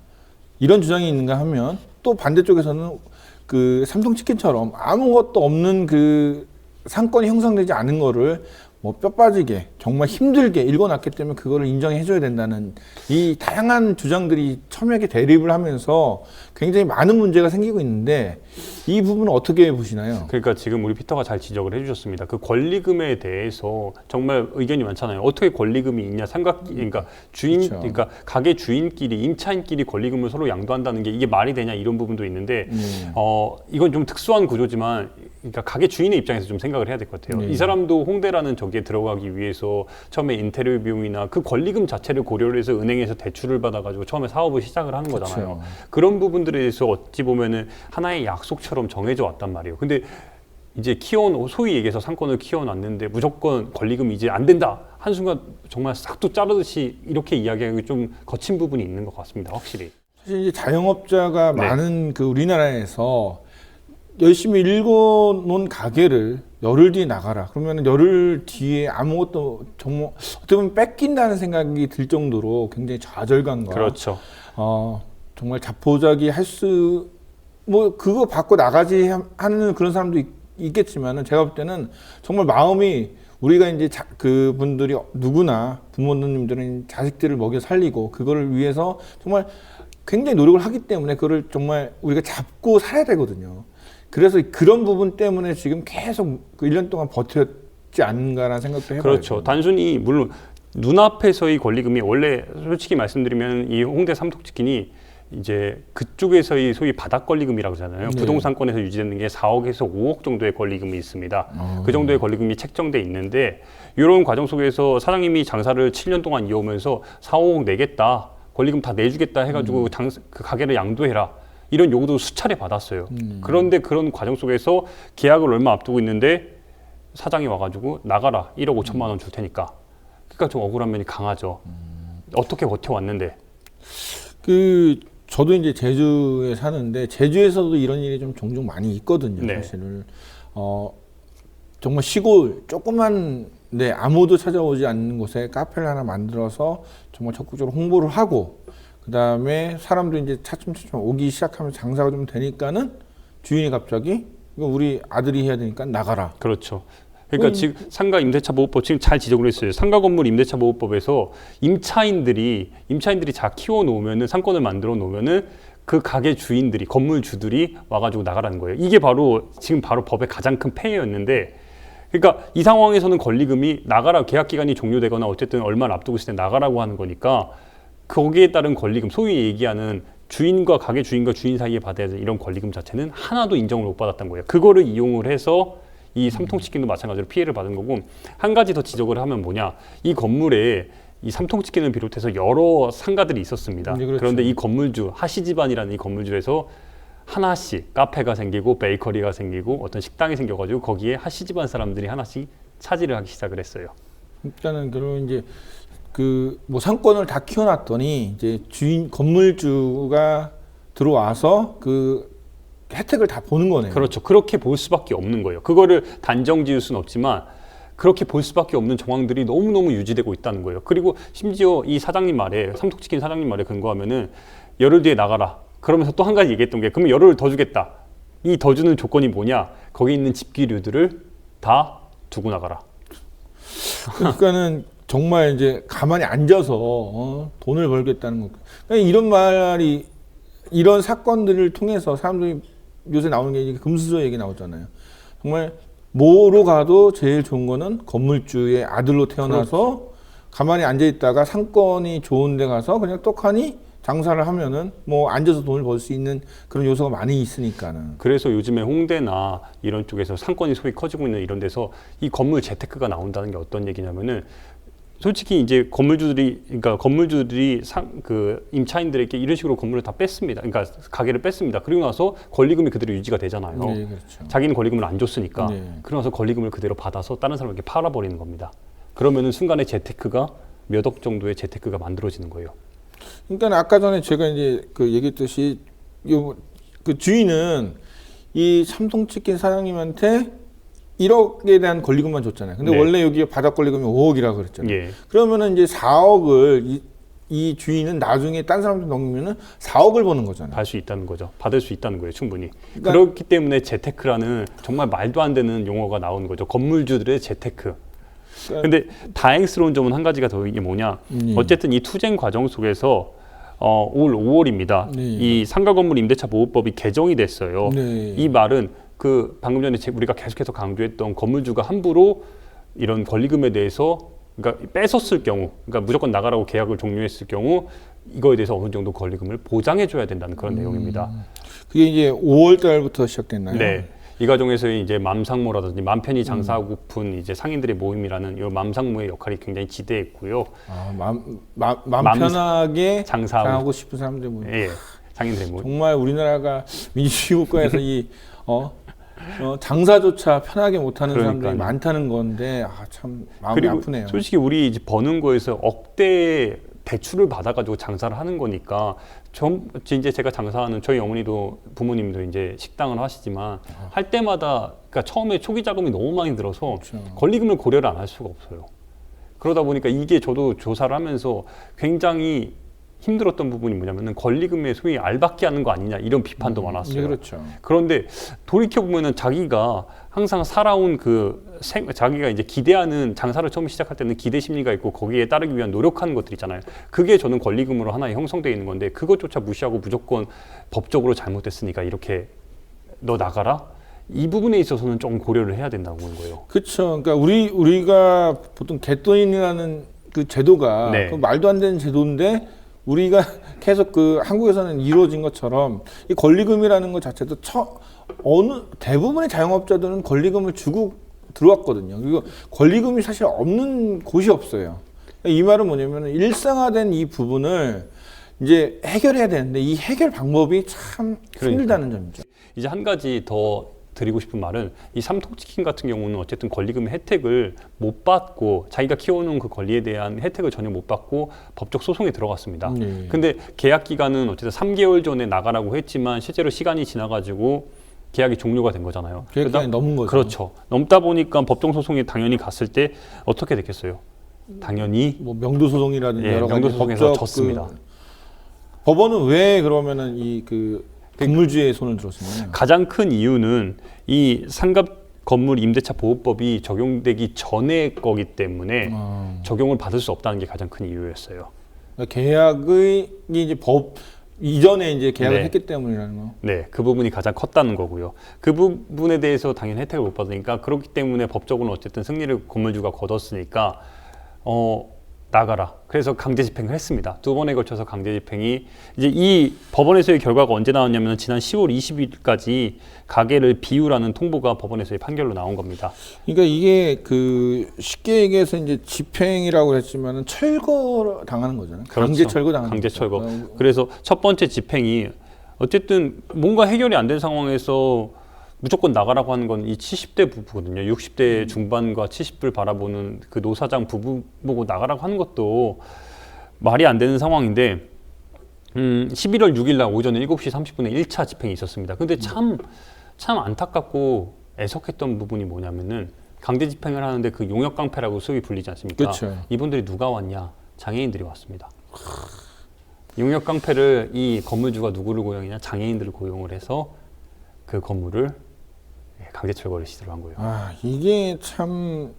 이런 주장이 있는가 하면 또 반대쪽에서는 그 삼성치킨처럼 아무것도 없는 그 상권이 형성되지 않은 거를 뭐 뼈 빠지게 정말 힘들게 읽어놨기 때문에 그거를 인정해줘야 된다는 이 다양한 주장들이 첨예하게 대립을 하면서 굉장히 많은 문제가 생기고 있는데 이 부분은 어떻게 보시나요? 그러니까 지금 우리 피터가 잘 지적을 해주셨습니다. 그 권리금에 대해서 정말 의견이 많잖아요. 어떻게 권리금이 있냐? 그러니까 그러니까 가게 주인끼리 임차인끼리 권리금을 서로 양도한다는 게 이게 말이 되냐 이런 부분도 있는데 이건 좀 특수한 구조지만 그러니까 가게 주인의 입장에서 좀 생각을 해야 될 것 같아요. 이 사람도 홍대라는 저기에 들어가기 위해서 처음에 인테리어 비용이나 그 권리금 자체를 고려를 해서 은행에서 대출을 받아가지고 처음에 사업을 시작을 하는 거잖아요. 그런 부분들에 대해서 어찌 보면은 하나의 약속처럼 정해져 왔단 말이에요. 근데 이제 소위 얘기해서 상권을 키워놨는데 무조건 권리금이 이제 안 된다. 한순간 정말 싹둑 자르듯이 이렇게 이야기하기 좀 거친 부분이 있는 것 같습니다. 확실히. 사실 이제 자영업자가 많은 그 우리나라에서 열심히 읽어놓은 가게를 열흘 뒤에 나가라. 그러면 열흘 뒤에 아무것도 정말 어떻게 보면 뺏긴다는 생각이 들 정도로 굉장히 좌절감과 정말 자포자기 뭐 그거 받고 나가지 하는 그런 사람도 있겠지만은 제가 볼 때는 정말 마음이 우리가 이제 그 분들이 누구나 부모님들은 자식들을 먹여 살리고 그거를 위해서 정말 굉장히 노력을 하기 때문에 그거를 정말 우리가 잡고 살아야 되거든요. 그래서 그런 부분 때문에 지금 계속 그 1년 동안 버텼지 않은가라는 생각도 해봐요. 그렇죠. 단순히 물론 눈앞에서의 권리금이 원래 솔직히 말씀드리면 이 홍대 삼통치킨이 이제 그쪽에서의 소위 바닥 권리금이라고 하잖아요. 부동산권에서 유지되는 게 4억에서 5억 정도의 권리금이 있습니다. 그 정도의 권리금이 책정돼 있는데 이런 과정 속에서 사장님이 장사를 7년 동안 이어오면서 4, 5억 내겠다. 권리금 다 내주겠다 해가지고 그 가게를 양도해라. 이런 요구도 수차례 받았어요. 그런데 그런 과정 속에서 계약을 얼마 앞두고 있는데 사장이 와가지고 나가라. 1억 5천만 원 줄 테니까. 그러니까 좀 억울한 면이 강하죠. 어떻게 버텨왔는데. 저도 이제 제주에 사는데 제주에서도 이런 일이 좀 종종 많이 있거든요. 네. 사실은 정말 시골 조그만 아무도 찾아오지 않는 곳에 카페를 하나 만들어서 정말 적극적으로 홍보를 하고 그 다음에 사람도 이제 차츰차츰 오기 시작하면 장사가 좀 되니까는 주인이 갑자기 이거 우리 아들이 해야 되니까 나가라. 그렇죠. 그러니까 지금 상가 임대차 보호법 지금 잘 지적을 했어요. 상가 건물 임대차 보호법에서 임차인들이 자 키워 놓으면은 상권을 만들어 놓으면은 그 가게 주인들이 건물주들이 와가지고 나가라는 거예요. 이게 바로 지금 바로 법의 가장 큰 폐해였는데, 그러니까 이 상황에서는 권리금이 나가라, 계약 기간이 종료되거나 어쨌든 얼마를 앞두고 있을 때 나가라고 하는 거니까 거기에 따른 권리금, 소위 얘기하는 주인과 가게 주인과 주인 사이에 받아야 될 이런 권리금 자체는 하나도 인정을 못 받았던 거예요. 그거를 이용을 해서 이 삼통치킨도 마찬가지로 피해를 받은 거고, 한 가지 더 지적을 하면 뭐냐, 이 건물에 이 삼통치킨을 비롯해서 여러 상가들이 있었습니다. 그렇죠. 그런데 이 건물주, 하시집안이라는 이 건물주에서 하나씩 카페가 생기고 베이커리가 생기고 어떤 식당이 생겨가지고 거기에 하시집안 사람들이 하나씩 차지를 하기 시작을 했어요. 일단은 그러면 이제 그 뭐 상권을 다 키워놨더니 이제 주인 건물주가 들어와서 그 혜택을 다 보는 거네요. 그렇죠. 그렇게 볼 수밖에 없는 거예요. 그거를 단정 지을 수는 없지만 그렇게 볼 수밖에 없는 정황들이 너무너무 유지되고 있다는 거예요. 그리고 심지어 이 사장님 말에, 삼통치킨 사장님 말에 근거하면은 열흘 뒤에 나가라. 그러면서 또 한 가지 얘기했던 게, 그러면 열흘을 더 주겠다. 이 더 주는 조건이 뭐냐? 거기 있는 집기류들을 다 두고 나가라. 그러니까는 정말 이제 가만히 앉아서 돈을 벌겠다는 거. 그러니까 이런 말이, 이런 사건들을 통해서 사람들이 요새 나오는 게 금수저 얘기 나오잖아요. 정말 뭐로 가도 제일 좋은 거는 건물주의 아들로 태어나서 그렇지. 가만히 앉아 있다가 상권이 좋은 데 가서 그냥 똑하니 장사를 하면은 뭐 앉아서 돈을 벌 수 있는 그런 요소가 많이 있으니까는. 그래서 요즘에 홍대나 이런 쪽에서 상권이 소위 커지고 있는 이런 데서 이 건물 재테크가 나온다는 게 어떤 얘기냐면은, 솔직히 이제 건물주들이 그 임차인들에게 이런 식으로 건물을 다 뺐습니다. 그러니까 가게를 뺐습니다. 그리고 나서 권리금이 그대로 유지가 되잖아요. 네, 그렇죠. 자기는 권리금을 안 줬으니까. 네. 그러고 나서 권리금을 그대로 받아서 다른 사람에게 팔아버리는 겁니다. 그러면은 순간에 재테크가 몇 억 정도의 재테크가 만들어지는 거예요. 그러니까 아까 전에 제가 이제 그 얘기했듯이 그 주인은 이 삼통치킨 사장님한테 1억에 대한 권리금만 줬잖아요. 근데 네. 원래 여기 바닥 권리금이 5억이라고 그랬잖아요. 예. 그러면은 이제 4억을 이 주인은 나중에 딴 사람한테 넘기면은 4억을 버는 거잖아요. 받을 수 있다는 거죠. 받을 수 있다는 거예요, 충분히. 그러니까, 그렇기 때문에 재테크라는 정말 말도 안 되는 용어가 나오는 거죠. 건물주들의 재테크. 근데 다행스러운 점은 한 가지가 더, 이게 뭐냐. 어쨌든 이 투쟁 과정 속에서 올 5월입니다. 네. 이 상가 건물 임대차 보호법이 개정이 됐어요. 네. 이 말은 그 방금 전에 우리가 계속해서 강조했던 건물주가 함부로 이런 권리금에 대해서, 그러니까 뺏었을 경우, 그러니까 무조건 나가라고 계약을 종료했을 경우 이거에 대해서 어느 정도 권리금을 보장해 줘야 된다는 그런 내용입니다. 그게 이제 5월 달부터 시작됐나요? 네. 이 과정에서 이제 맘상무라든지 맘 편히 장사하고픈 이제 상인들의 모임이라는 이 맘상무의 역할이 굉장히 지대했고요. 맘 편하게 장사하고 싶은 사람들 모임. 예, 상인들의 모임. 정말 우리나라가 민주주의 국가에서 이 장사조차 편하게 못하는 사람들이 많다는 건데 참 마음이 아프네요. 솔직히 우리 이제 버는 거에서 억대 대출을 받아가지고 장사를 하는 거니까, 이제 제가 장사하는 저희 어머니도 부모님도 이제 식당을 하시지만 할 때마다, 그러니까 처음에 초기 자금이 너무 많이 들어서 그렇죠. 권리금을 고려를 안 할 수가 없어요. 그러다 보니까 이게 저도 조사를 하면서 굉장히 힘들었던 부분이 뭐냐면은 권리금에 소위 알박기 하는 거 아니냐 이런 비판도 많았어요. 그렇죠. 그런데 돌이켜 보면은 자기가 항상 살아온 자기가 이제 기대하는, 장사를 처음 시작할 때는 기대 심리가 있고 거기에 따르기 위한 노력하는 것들 있잖아요. 그게 저는 권리금으로 하나의 형성되어 있는 건데, 그것조차 무시하고 무조건 법적으로 잘못됐으니까 이렇게 너 나가라? 이 부분에 있어서는 좀 고려를 해야 된다고 보는 거예요. 그렇죠. 그러니까 우리가 보통 갯돈이라는 그 제도가 네. 그 말도 안 되는 제도인데, 우리가 계속 그 한국에서는 이루어진 것처럼 이 권리금이라는 것 자체도 대부분의 자영업자들은 권리금을 주고 들어왔거든요. 그리고 권리금이 사실 없는 곳이 없어요. 이 말은 뭐냐면 일상화된 이 부분을 이제 해결해야 되는데 이 해결 방법이 참 힘들다는 점이죠. 이제 한 가지 더 드리고 싶은 말은 이 삼통치킨 같은 경우는 어쨌든 권리금의 혜택을 못 받고 자기가 키워놓은 그 권리에 대한 혜택을 전혀 못 받고 법적 소송에 들어갔습니다. 근데 계약 기간은 어쨌든 3개월 전에 나가라고 했지만 실제로 시간이 지나가지고 계약이 종료가 된 거잖아요. 계약이 넘은 거죠. 그렇죠. 넘다 보니까 법정 소송에 당연히 갔을 때 어떻게 됐겠어요? 당연히 뭐 명도 소송이라든지 여러 가지 명도 소송에서 법적 졌습니다. 법원은 왜 그러면은 이 건물주의 손을 들었습니까? 가장 큰 이유는 이 상급 건물 임대차 보호법이 적용되기 전의 거기 때문에 적용을 받을 수 없다는 게 가장 큰 이유였어요. 그러니까 계약의 이제 법 이전에 이제 계약을 네. 했기 때문이라는 거. 네, 그 부분이 가장 컸다는 거고요. 그 부분에 대해서 당연히 혜택을 못 받으니까 그렇기 때문에 법적으로 어쨌든 승리를 건물주가 거뒀으니까 나가라. 그래서 강제 집행을 했습니다. 2번에 걸쳐서 강제 집행이 이제 이 법원에서의 결과가 언제 나왔냐면 지난 10월 20일까지 가게를 비우라는 통보가 법원에서의 판결로 나온 겁니다. 그러니까 이게 쉽게 얘기해서 이제 집행이라고 했지만은 철거 당하는 거잖아요. 그렇죠. 강제 철거 당하는 강제 철거. 그래서 첫 번째 집행이 어쨌든 뭔가 해결이 안 된 상황에서 무조건 나가라고 하는 건 이 70대 부부거든요. 60대 중반과 70을 바라보는 그 노사장 부부 보고 나가라고 하는 것도 말이 안 되는 상황인데 11월 6일 날 오전 7시 30분에 1차 집행이 있었습니다. 근데 참 안타깝고 애석했던 부분이 뭐냐면은 강제 집행을 하는데 그 용역 깡패라고 소위 불리지 않습니까? 그렇죠. 이분들이 누가 왔냐? 장애인들이 왔습니다. 용역 깡패를 이 건물주가 누구를 고용했냐? 장애인들을 고용을 해서 그 건물을 강제 철거를 시도를 한 거예요. 이게 참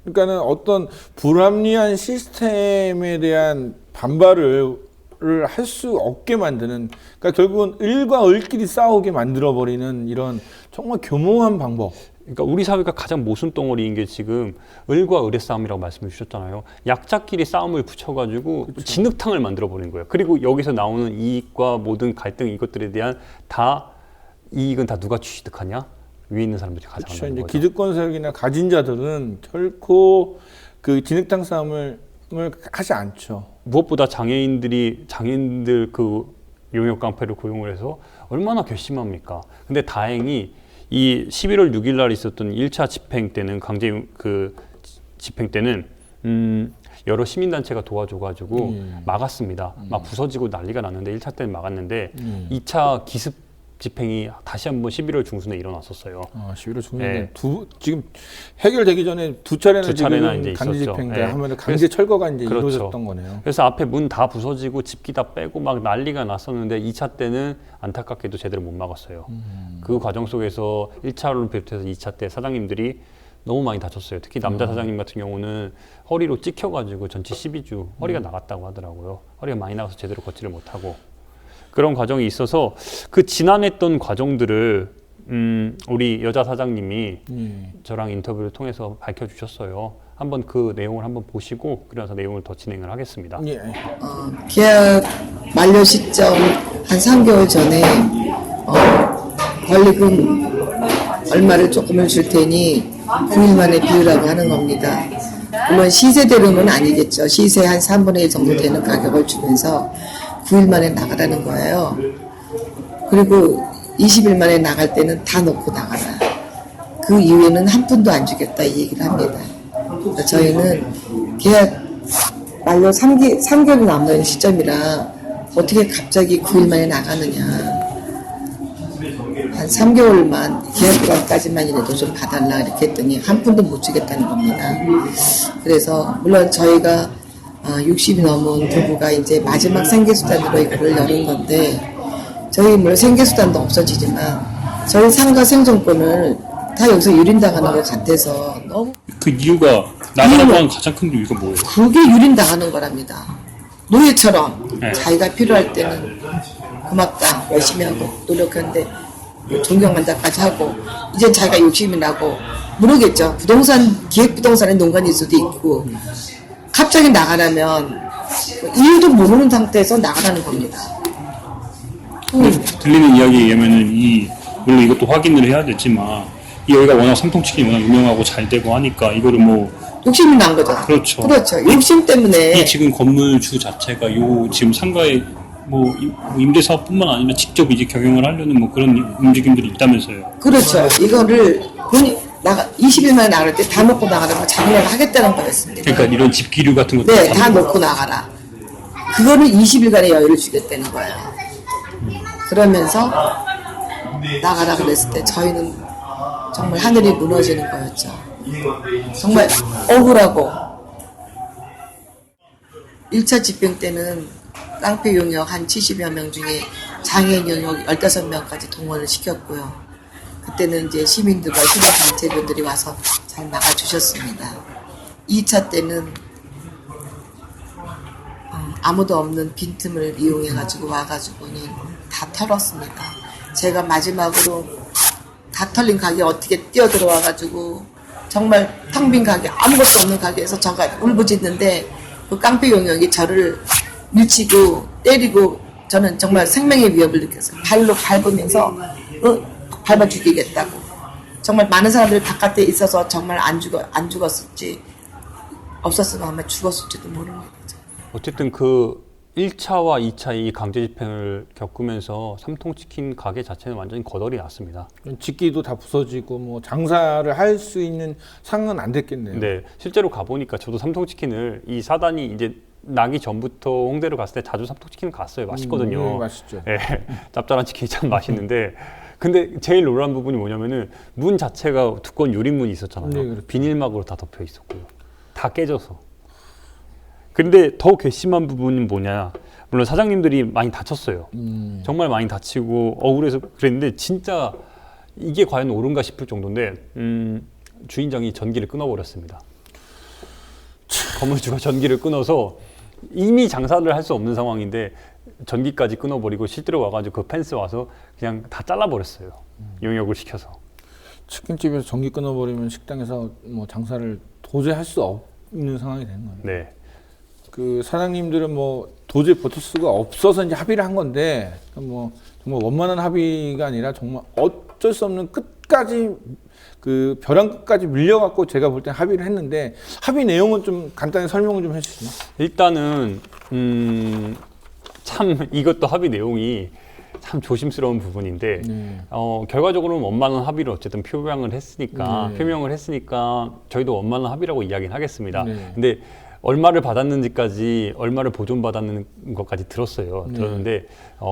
그러니까는 어떤 불합리한 시스템에 대한 반발을 할 수 없게 만드는, 그러니까 결국은 을과 을끼리 싸우게 만들어 버리는 이런 정말 교모한 방법. 그러니까 우리 사회가 가장 모순덩어리인 게 지금 을과 을의 싸움이라고 말씀해 주셨잖아요. 약자끼리 싸움을 붙여가지고 그렇죠. 진흙탕을 만들어 버리는 거예요. 그리고 여기서 나오는 이익과 모든 갈등 이것들에 대한 이익은 다 누가 취득하냐? 위에 있는 사람들이 가져간다는 그렇죠. 이제 거죠. 기득권 세력이나 가진 자들은 결코 그 진흙탕 싸움을 하지 않죠. 무엇보다 장애인들 그 용역 깡패를 고용을 해서 얼마나 괘씸합니까? 근데 다행히 이 11월 6일 날 있었던 1차 집행 때는 집행 때는 여러 시민단체가 도와줘가지고 막았습니다. 막 부서지고 난리가 났는데 1차 때는 막았는데 2차 기습 집행이 다시 한번 11월 중순에 일어났었어요. 11월 중순에 지금 해결되기 전에 두 차례나 이제 강제 있었죠. 집행 하면 강제 철거가 이제 그렇죠. 이루어졌던 거네요. 그래서 앞에 문 다 부서지고 집기 다 빼고 막 난리가 났었는데 2차 때는 안타깝게도 제대로 못 막았어요. 그 과정 속에서 1차를 비롯해서 2차 때 사장님들이 너무 많이 다쳤어요. 특히 남자 사장님 같은 경우는 허리로 찍혀가지고 전치 12주 허리가 나갔다고 하더라고요. 허리가 많이 나가서 제대로 걷지를 못하고 그런 과정이 있어서 그 지난했던 과정들을 우리 여자 사장님이 저랑 인터뷰를 통해서 밝혀주셨어요. 한번 그 내용을 한번 보시고 그래서 내용을 더 진행을 하겠습니다. 계약 만료 시점 한 3개월 전에 권리금 얼마를 조금을 줄 테니 9일 만에 비우라고 하는 겁니다. 물론 시세대로는 아니겠죠. 시세 한 3분의 1 정도 되는 가격을 주면서 9일 만에 나가라는 거예요. 그리고 20일 만에 나갈 때는 다 놓고 나가라. 그 이후에는 한 푼도 안 주겠다 이 얘기를 합니다. 그러니까 저희는 계약 만료 3개월이 남는 시점이라 어떻게 갑자기 9일 만에 나가느냐. 한 3개월만 계약 기간까지만이라도 좀 봐달라 이렇게 했더니 한 푼도 못 주겠다는 겁니다. 그래서 물론 저희가 60이 넘은 부부가 이제 마지막 생계수단으로 이거를 열은 건데 저희 물론 생계수단도 없어지지만 저희 상가 생존권을 다 여기서 유린당하는 것 같아서 너무 그 이유가 나가라고 하는 가장 큰 이유가 뭐예요? 그게 유린당하는 거랍니다. 노예처럼 네. 자기가 필요할 때는 고맙다 열심히 하고 노력하는데 존경한다까지 하고 이제 자기가 욕심이 나고 모르겠죠. 기획부동산에 농간일 수도 있고 갑자기 나가라면 이유도 모르는 상태에서 나가라는 겁니다. 들리는 이야기에 의하면은 물론 이것도 확인을 해야 되지만 여기가 워낙 삼통치킨이 워낙 유명하고 잘 되고 하니까 이거를 욕심이 난 거죠. 그렇죠. 욕심 때문에 이 지금 건물주 자체가 지금 상가에 뭐 임대사업뿐만 아니라 직접 이제 경영을 하려는 뭐 그런 움직임들이 있다면서요. 그렇죠. 이거를 본인 20일 만에 나갈 때 다 놓고 나가라고 자기네가 하겠다는 거였습니다. 그러니까 이런 집기류 같은 것도 네, 다 놓고 나가라. 그거를 20일간의 여유를 주겠다는 거예요. 그러면서 나가라 그랬을 때 저희는 정말 하늘이 무너지는 거였죠. 정말 억울하고 1차 집행 때는 깡패 용역 한 70여 명 중에 장애인 용역 15명까지 동원을 시켰고요. 그때는 이제 시민들과 시민단체분들이 와서 잘 막아주셨습니다. 2차 때는 아무도 없는 빈틈을 이용해가지고 와가지고는 다 털었습니다. 제가 마지막으로 다 털린 가게 어떻게 뛰어들어와가지고 정말 텅 빈 가게, 아무것도 없는 가게에서 저가 울부짖는데 그 깡패 용역이 저를 밀치고 때리고 저는 정말 생명의 위협을 느꼈어요. 발로 밟으면서 밟아 죽이겠다고. 정말 많은 사람들이 바깥에 있어서 정말 안 죽었을지 없었으면 아마 죽었을지도 모르는 거죠. 어쨌든 그 1차와 2차 이 강제 집행을 겪으면서 삼통치킨 가게 자체는 완전히 거덜이 났습니다. 집기도 다 부서지고 뭐 장사를 할 수 있는 상황은 안 됐겠네요. 네, 실제로 가보니까 저도 삼통치킨을 이 사단이 이제 나기 전부터 홍대를 갔을 때 자주 삼통치킨을 갔어요. 맛있거든요. 네, 맛있죠. 네, 짭짤한 치킨이 참 맛있는데 근데 제일 놀라운 부분이 뭐냐면은 문 자체가 두꺼운 유리문이 있었잖아요. 네, 그렇죠. 비닐막으로 다 덮여 있었고요. 다 깨져서. 근데 더 괘씸한 부분은 뭐냐? 물론 사장님들이 많이 다쳤어요. 정말 많이 다치고 억울해서 그랬는데 진짜 이게 과연 옳은가 싶을 정도인데 주인장이 전기를 끊어버렸습니다. 건물주가 전기를 끊어서 이미 장사를 할 수 없는 상황인데 전기까지 끊어버리고 실제로 와가지고 그 펜스 와서 그냥 다 잘라버렸어요. 용역을 시켜서. 치킨집에서 전기 끊어버리면 식당에서 뭐 장사를 도저히 할 수 없는 상황이 되는 거예요. 네. 그 사장님들은 뭐 도저히 버틸 수가 없어서 이제 합의를 한 건데 뭐 정말 원만한 합의가 아니라 정말 어쩔 수 없는 끝까지 그 벼랑 끝까지 밀려갖고 제가 볼 때 합의를 했는데 합의 내용은 좀 간단히 설명을 좀 해주시죠. 일단은 참 이것도 합의 내용이 참 조심스러운 부분인데 결과적으로는 원만한 합의를 어쨌든 표명을 했으니까 저희도 원만한 합의라고 이야기는 하겠습니다. 근데 얼마를 받았는지까지 얼마를 보존받았는 것까지 들었어요. 들었는데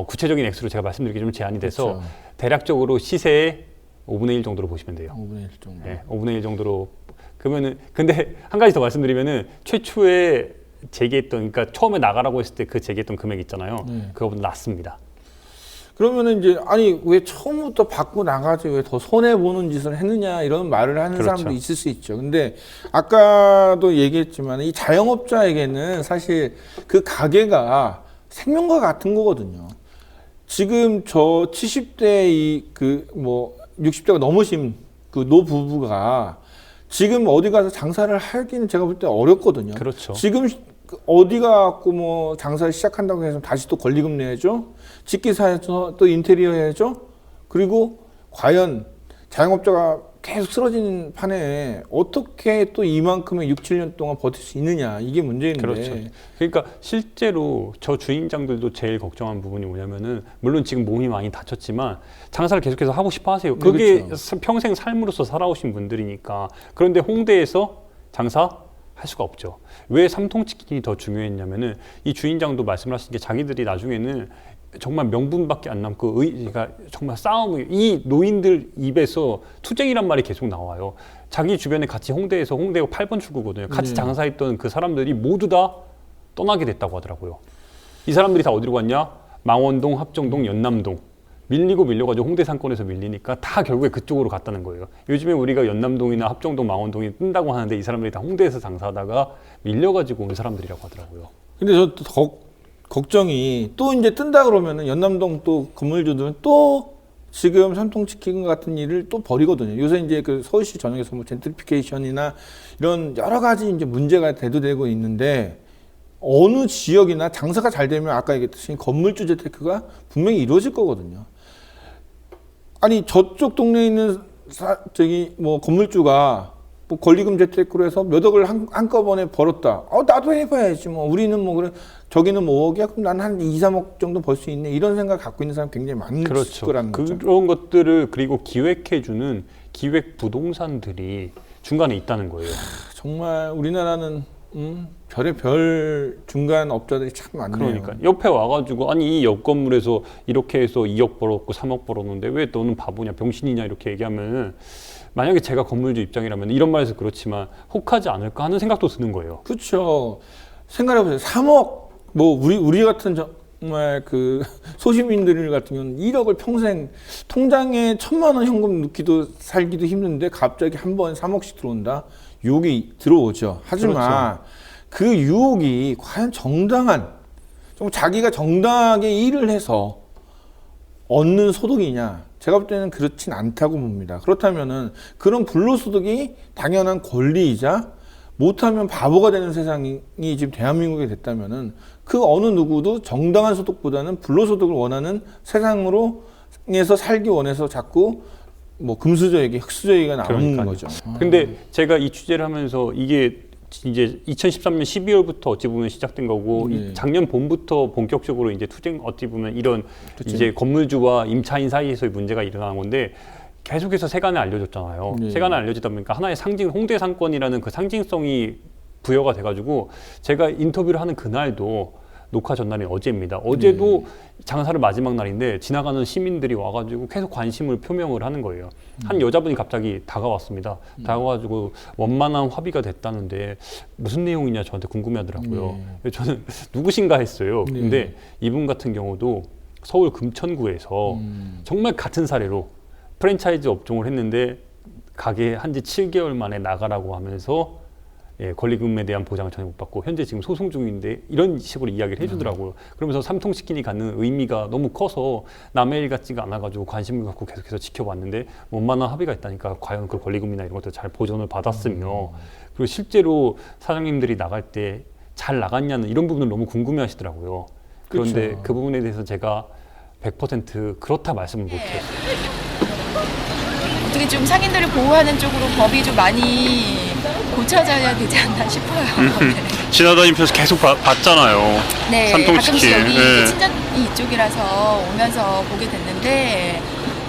구체적인 액수로 제가 말씀드리기 좀 제한이 돼서 그렇죠. 대략적으로 시세의 5분의 1 정도로 보시면 돼요. 5분의 1 정도. 네, 5분의 1 정도로. 그러면은 근데 한 가지 더 말씀드리면은 최초에 제기했던 그러니까 처음에 나가라고 했을 때 그 제기했던 금액 있잖아요. 그거보다 낮습니다. 그러면은 이제 아니 왜 처음부터 받고 나가지 왜 더 손해 보는 짓을 했느냐 이런 말을 하는 사람도 있을 수 있죠. 근데 아까도 얘기했지만 이 자영업자에게는 사실 그 가게가 생명과 같은 거거든요. 지금 저 70대 이 그 뭐 60대가 넘으신 그 노부부가 지금 어디 가서 장사를 하기는 제가 볼 때 어렵거든요. 그렇죠. 지금 어디 가고 뭐 장사를 시작한다고 해서 다시 또 권리금 내야죠. 집기사에서 또 인테리어 해야죠. 그리고 과연 자영업자가 계속 쓰러지는 판에 어떻게 또 이만큼의 6, 7년 동안 버틸 수 있느냐 이게 문제인데. 그렇죠. 그러니까 실제로 저 주인장들도 제일 걱정한 부분이 뭐냐면은 물론 지금 몸이 많이 다쳤지만 장사를 계속해서 하고 싶어 하세요. 그게 그렇죠. 평생 삶으로서 살아오신 분들이니까. 그런데 홍대에서 장사 할 수가 없죠. 왜 삼통치킨이 더 중요했냐면은 이 주인장도 말씀하신 게 자기들이 나중에는 정말 명분밖에 안 남고 그러니까 정말 싸움을 이 노인들 입에서 투쟁이란 말이 계속 나와요. 자기 주변에 같이 홍대에서 홍대가 8번 출구거든요. 같이 장사했던 그 사람들이 모두 다 떠나게 됐다고 하더라고요. 이 사람들이 다 어디로 갔냐? 망원동, 합정동, 연남동. 밀려가지고 홍대 상권에서 밀리니까 다 결국에 그쪽으로 갔다는 거예요. 요즘에 우리가 연남동이나 합정동, 망원동이 뜬다고 하는데 이 사람들이 다 홍대에서 장사하다가 밀려가지고 온 사람들이라고 하더라고요. 근데 저 걱정이 또 이제 뜬다 그러면은 연남동 또 건물주들은 또 지금 삼통치킨 같은 일을 또 벌이거든요. 요새 이제 그 서울시 전역에서 뭐 젠트리피케이션이나 이런 여러 가지 이제 문제가 대두되고 있는데 어느 지역이나 장사가 잘 되면 아까 얘기했듯이 건물주 재테크가 분명히 이루어질 거거든요. 아니 저쪽 동네에 있는 뭐 건물주가 뭐 권리금 재테크로 해서 몇 억을 한꺼번에 벌었다. 나도 해봐야지 뭐. 우리는 뭐 그래 저기는 뭐 5억이야. 그럼 나는 한 2, 3억 정도 벌 수 있네. 이런 생각 갖고 있는 사람 굉장히 많을 그렇죠. 거라는 거죠. 그런 것들을 그리고 기획해주는 기획 부동산들이 중간에 있다는 거예요. 정말 우리나라는 별의 별 중간 업자들이 참 많네요. 그러니까 옆에 와가지고 아니 이 옆 건물에서 이렇게 해서 2억 벌었고 3억 벌었는데 왜 너는 바보냐 병신이냐 이렇게 얘기하면은 만약에 제가 건물주 입장이라면 이런 말해서 그렇지만 혹하지 않을까 하는 생각도 드는 거예요. 그렇죠. 생각해보세요. 3억 뭐 우리 같은 정말 그 소시민들 같은 경우는 1억을 평생 통장에 1,000만 원 현금 넣기도 살기도 힘든데 갑자기 한 번에 3억씩 들어온다. 유혹이 들어오죠. 하지만 그 유혹이 과연 정당한, 좀 자기가 정당하게 일을 해서 얻는 소득이냐? 제가 볼 때는 그렇진 않다고 봅니다. 그렇다면은 그런 불로소득이 당연한 권리이자 못하면 바보가 되는 세상이 지금 대한민국에 됐다면은 그 어느 누구도 정당한 소득보다는 불로소득을 원하는 세상에서 살기 원해서 자꾸 뭐 금수저에게 흑수저에게 나오는 거죠. 근데 제가 이 취재를 하면서 이게 이제 2013년 12월부터 어찌 보면 시작된 거고 작년 봄부터 본격적으로 이제 투쟁 어찌 보면 이런 이제 건물주와 임차인 사이에서의 문제가 일어나는 건데 계속해서 세간에 알려졌잖아요. 세간에 알려지다 보니까 하나의 상징, 홍대 상권이라는 그 상징성이 부여가 돼가지고 제가 인터뷰를 하는 그날도 녹화 전날이 어제입니다. 어제도 장사를 마지막 날인데 지나가는 시민들이 와가지고 계속 관심을 표명을 하는 거예요. 한 여자분이 갑자기 다가왔습니다. 다가와가지고 원만한 합의가 됐다는데 무슨 내용이냐 저한테 궁금해하더라고요. 저는 누구신가 했어요. 근데 이분 같은 경우도 서울 금천구에서 정말 같은 사례로 프랜차이즈 업종을 했는데 가게 한지 7개월 만에 나가라고 하면서 권리금에 대한 보장을 전혀 못 받고 현재 지금 소송 중인데 이런 식으로 이야기를 해주더라고요. 그러면서 삼통치킨이 갖는 의미가 너무 커서 남의 일 같지가 않아가지고 관심을 갖고 계속해서 지켜봤는데 원만한 합의가 있다니까 과연 그 권리금이나 이런 것들 잘 보전을 받았으며 그리고 실제로 사장님들이 나갈 때 잘 나갔냐는 이런 부분을 너무 궁금해하시더라고요. 그런데 그쵸. 그 부분에 대해서 제가 100% 그렇다 말씀을 못해요. 어떻게 좀 상인들을 보호하는 쪽으로 법이 좀 많이 고쳐져야 되지 않나 싶어요. 지나다니면서 계속 봤잖아요. 네, 삼통치킨. 가끔씩 여기 친정이 이쪽이라서 오면서 보게 됐는데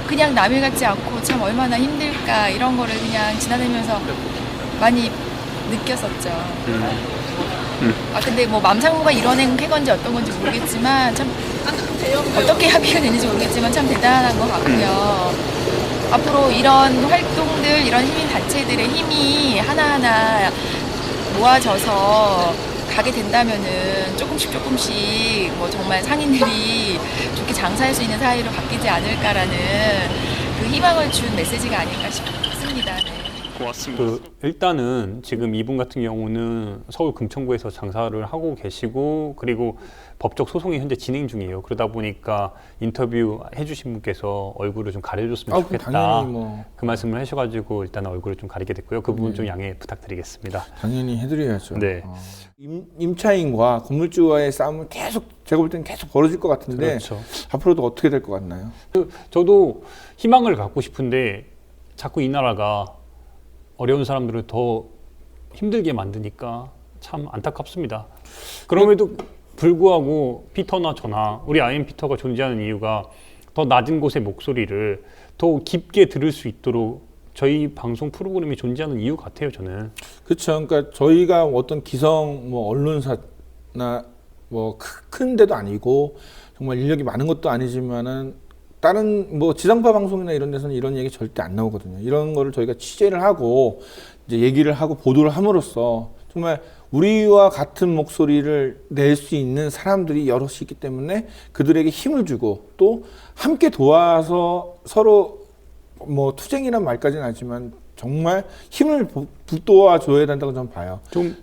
그냥 남일 같지 않고 참 얼마나 힘들까 이런 거를 그냥 지나다니면서 많이 느꼈었죠. 근데 뭐 맘상무가 이뤄낸 쾌건지 어떤 건지 모르겠지만 참 어떻게 합의가 되는지 모르겠지만 참 대단한 것 같고요. 앞으로 이런 활동들, 이런 시민단체들의 힘이 하나하나 모아져서 가게 된다면은 조금씩 뭐 정말 상인들이 좋게 장사할 수 있는 사회로 바뀌지 않을까라는 그 희망을 준 메시지가 아닐까 싶습니다. 고맙습니다. 일단은 지금 이분 같은 경우는 서울 금천구에서 장사를 하고 계시고 그리고 법적 소송이 현재 진행 중이에요. 그러다 보니까 인터뷰 해주신 분께서 얼굴을 좀 가려줬으면 좋겠다. 그 말씀을 하셔가지고 일단 얼굴을 좀 가리게 됐고요. 그 부분 좀 양해 부탁드리겠습니다. 당연히 해드려야죠. 네. 임차인과 건물주와의 싸움은 계속 제가 볼 때는 계속 벌어질 것 같은데 그렇죠. 앞으로도 어떻게 될 것 같나요? 저도 희망을 갖고 싶은데 자꾸 이 나라가 어려운 사람들을 더 힘들게 만드니까 참 안타깝습니다. 그럼에도 불구하고 피터나 저나 우리 아이엠 피터가 존재하는 이유가 더 낮은 곳의 목소리를 더 깊게 들을 수 있도록 저희 방송 프로그램이 존재하는 이유 같아요, 저는. 그렇죠. 그러니까 저희가 어떤 기성 뭐 언론사나 뭐 큰 데도 아니고 정말 인력이 많은 것도 아니지만은 다른 뭐 지상파 방송이나 이런 데서는 이런 얘기 절대 안 나오거든요. 이런 거를 저희가 취재를 하고 이제 얘기를 하고 보도를 함으로써 정말 우리와 같은 목소리를 낼 수 있는 사람들이 여럿이 있기 때문에 그들에게 힘을 주고 또 함께 도와서 서로 뭐 투쟁이란 말까지는 하지만 정말 힘을 북돋아 줘야 된다고 저는 봐요. 좀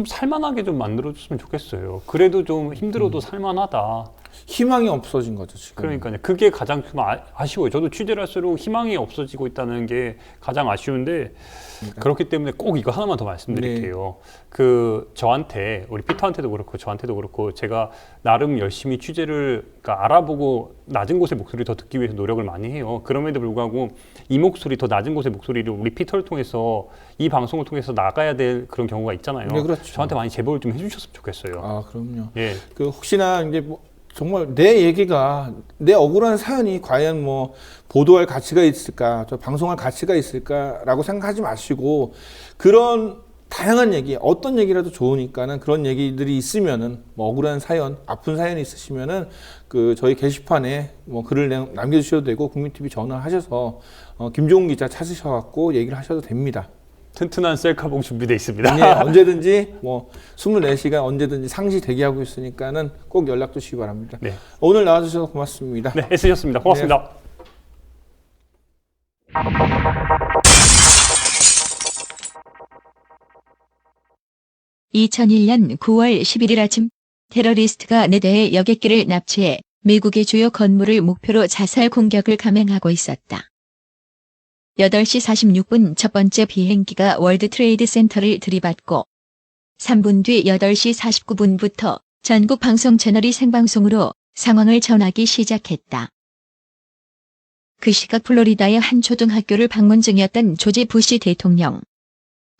살만하게 좀 만들어줬으면 좋겠어요. 그래도 좀 힘들어도 살만하다. 희망이 없어진 거죠, 지금. 그러니까요. 그게 가장 좀 아쉬워요. 저도 취재를 할수록 희망이 없어지고 있다는 게 가장 아쉬운데 그렇기 때문에 꼭 이거 하나만 더 말씀드릴게요. 저한테, 우리 피터한테도 그렇고 저한테도 그렇고 제가 나름 열심히 취재를 알아보고 낮은 곳의 목소리를 더 듣기 위해서 노력을 많이 해요. 그럼에도 불구하고 이 목소리, 더 낮은 곳의 목소리를 우리 피터를 통해서 이 방송을 통해서 나가야 될 그런 경우가 있잖아요. 네, 그렇죠. 저한테 많이 제보를 좀 해주셨으면 좋겠어요. 아, 그럼요. 예. 혹시나 이제 정말 내 얘기가, 내 억울한 사연이 과연 보도할 가치가 있을까, 저 방송할 가치가 있을까라고 생각하지 마시고, 그런 다양한 얘기, 어떤 얘기라도 좋으니까는 그런 얘기들이 있으면은, 억울한 사연, 아픈 사연이 있으시면은, 저희 게시판에 글을 남겨주셔도 되고, 국민TV 전화하셔서, 김종훈 기자 찾으셔갖고 얘기를 하셔도 됩니다. 튼튼한 셀카봉 준비되어 있습니다. 네, 언제든지 24시간 언제든지 상시 대기하고 있으니까는 꼭 연락 주시기 바랍니다. 네. 오늘 나와주셔서 고맙습니다. 네, 애쓰셨습니다. 고맙습니다. 네. 2001년 9월 11일 아침 테러리스트가 4대의 여객기를 납치해 미국의 주요 건물을 목표로 자살 공격을 감행하고 있었다. 8시 46분 첫 번째 비행기가 월드 트레이드 센터를 들이받고 3분 뒤 8시 49분부터 전국 방송 채널이 생방송으로 상황을 전하기 시작했다. 그 시각 플로리다의 한 초등학교를 방문 중이었던 조지 부시 대통령.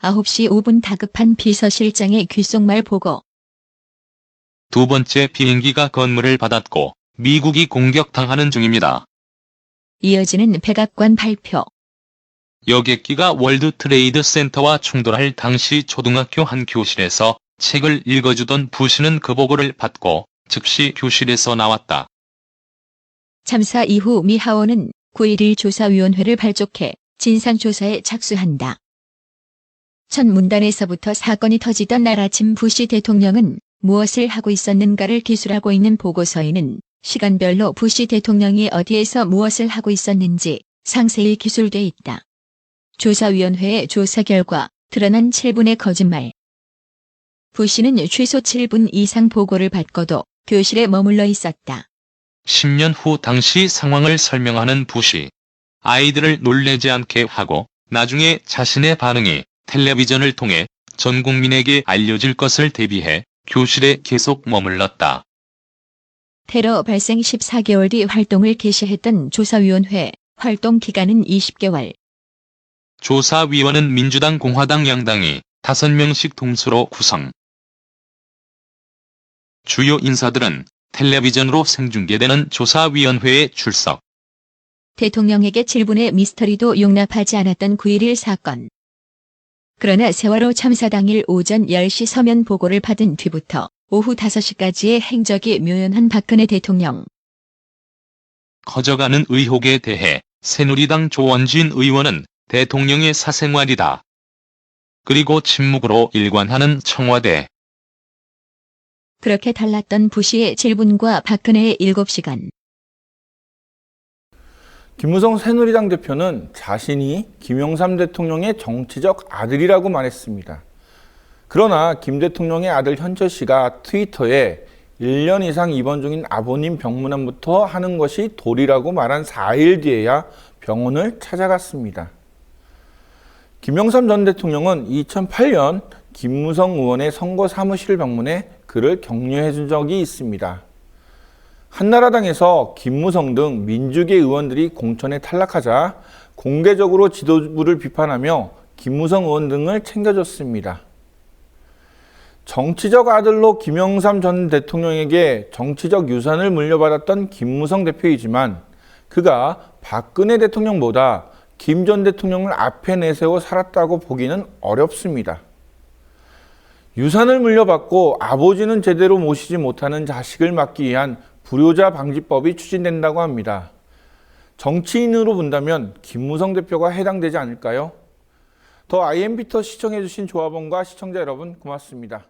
9시 5분 다급한 비서실장의 귓속말 보고. 두 번째 비행기가 건물을 받았고 미국이 공격당하는 중입니다. 이어지는 백악관 발표. 여객기가 월드 트레이드 센터와 충돌할 당시 초등학교 한 교실에서 책을 읽어주던 부시는 그 보고를 받고 즉시 교실에서 나왔다. 참사 이후 미 하원은 9.11 조사위원회를 발족해 진상조사에 착수한다. 첫 문단에서부터 사건이 터지던 날 아침 부시 대통령은 무엇을 하고 있었는가를 기술하고 있는 보고서에는 시간별로 부시 대통령이 어디에서 무엇을 하고 있었는지 상세히 기술돼 있다. 조사위원회의 조사 결과 드러난 7분의 거짓말. 부시는 최소 7분 이상 보고를 받고도 교실에 머물러 있었다. 10년 후 당시 상황을 설명하는 부시. 아이들을 놀래지 않게 하고 나중에 자신의 반응이 텔레비전을 통해 전 국민에게 알려질 것을 대비해 교실에 계속 머물렀다. 테러 발생 14개월 뒤 활동을 개시했던 조사위원회 활동 기간은 20개월. 조사위원은 민주당 공화당 양당이 5명씩 동수로 구성. 주요 인사들은 텔레비전으로 생중계되는 조사위원회에 출석. 대통령에게 7분의 미스터리도 용납하지 않았던 9.11 사건. 그러나 세월호 참사 당일 오전 10시 서면 보고를 받은 뒤부터 오후 5시까지의 행적이 묘연한 박근혜 대통령. 커져가는 의혹에 대해 새누리당 조원진 의원은 대통령의 사생활이다. 그리고 침묵으로 일관하는 청와대. 그렇게 달랐던 부시의 7분과 박근혜의 7시간. 김무성 새누리당 대표는 자신이 김영삼 대통령의 정치적 아들이라고 말했습니다. 그러나 김 대통령의 아들 현철 씨가 트위터에 1년 이상 입원 중인 아버님 병문안부터 하는 것이 도리라고 말한 4일 뒤에야 병원을 찾아갔습니다. 김영삼 전 대통령은 2008년 김무성 의원의 선거 사무실을 방문해 그를 격려해 준 적이 있습니다. 한나라당에서 김무성 등 민주계 의원들이 공천에 탈락하자 공개적으로 지도부를 비판하며 김무성 의원 등을 챙겨줬습니다. 정치적 아들로 김영삼 전 대통령에게 정치적 유산을 물려받았던 김무성 대표이지만 그가 박근혜 대통령보다 김 전 대통령을 앞에 내세워 살았다고 보기는 어렵습니다. 유산을 물려받고 아버지는 제대로 모시지 못하는 자식을 막기 위한 불효자 방지법이 추진된다고 합니다. 정치인으로 본다면 김무성 대표가 해당되지 않을까요? 더 IMB터 시청해주신 조합원과 시청자 여러분 고맙습니다.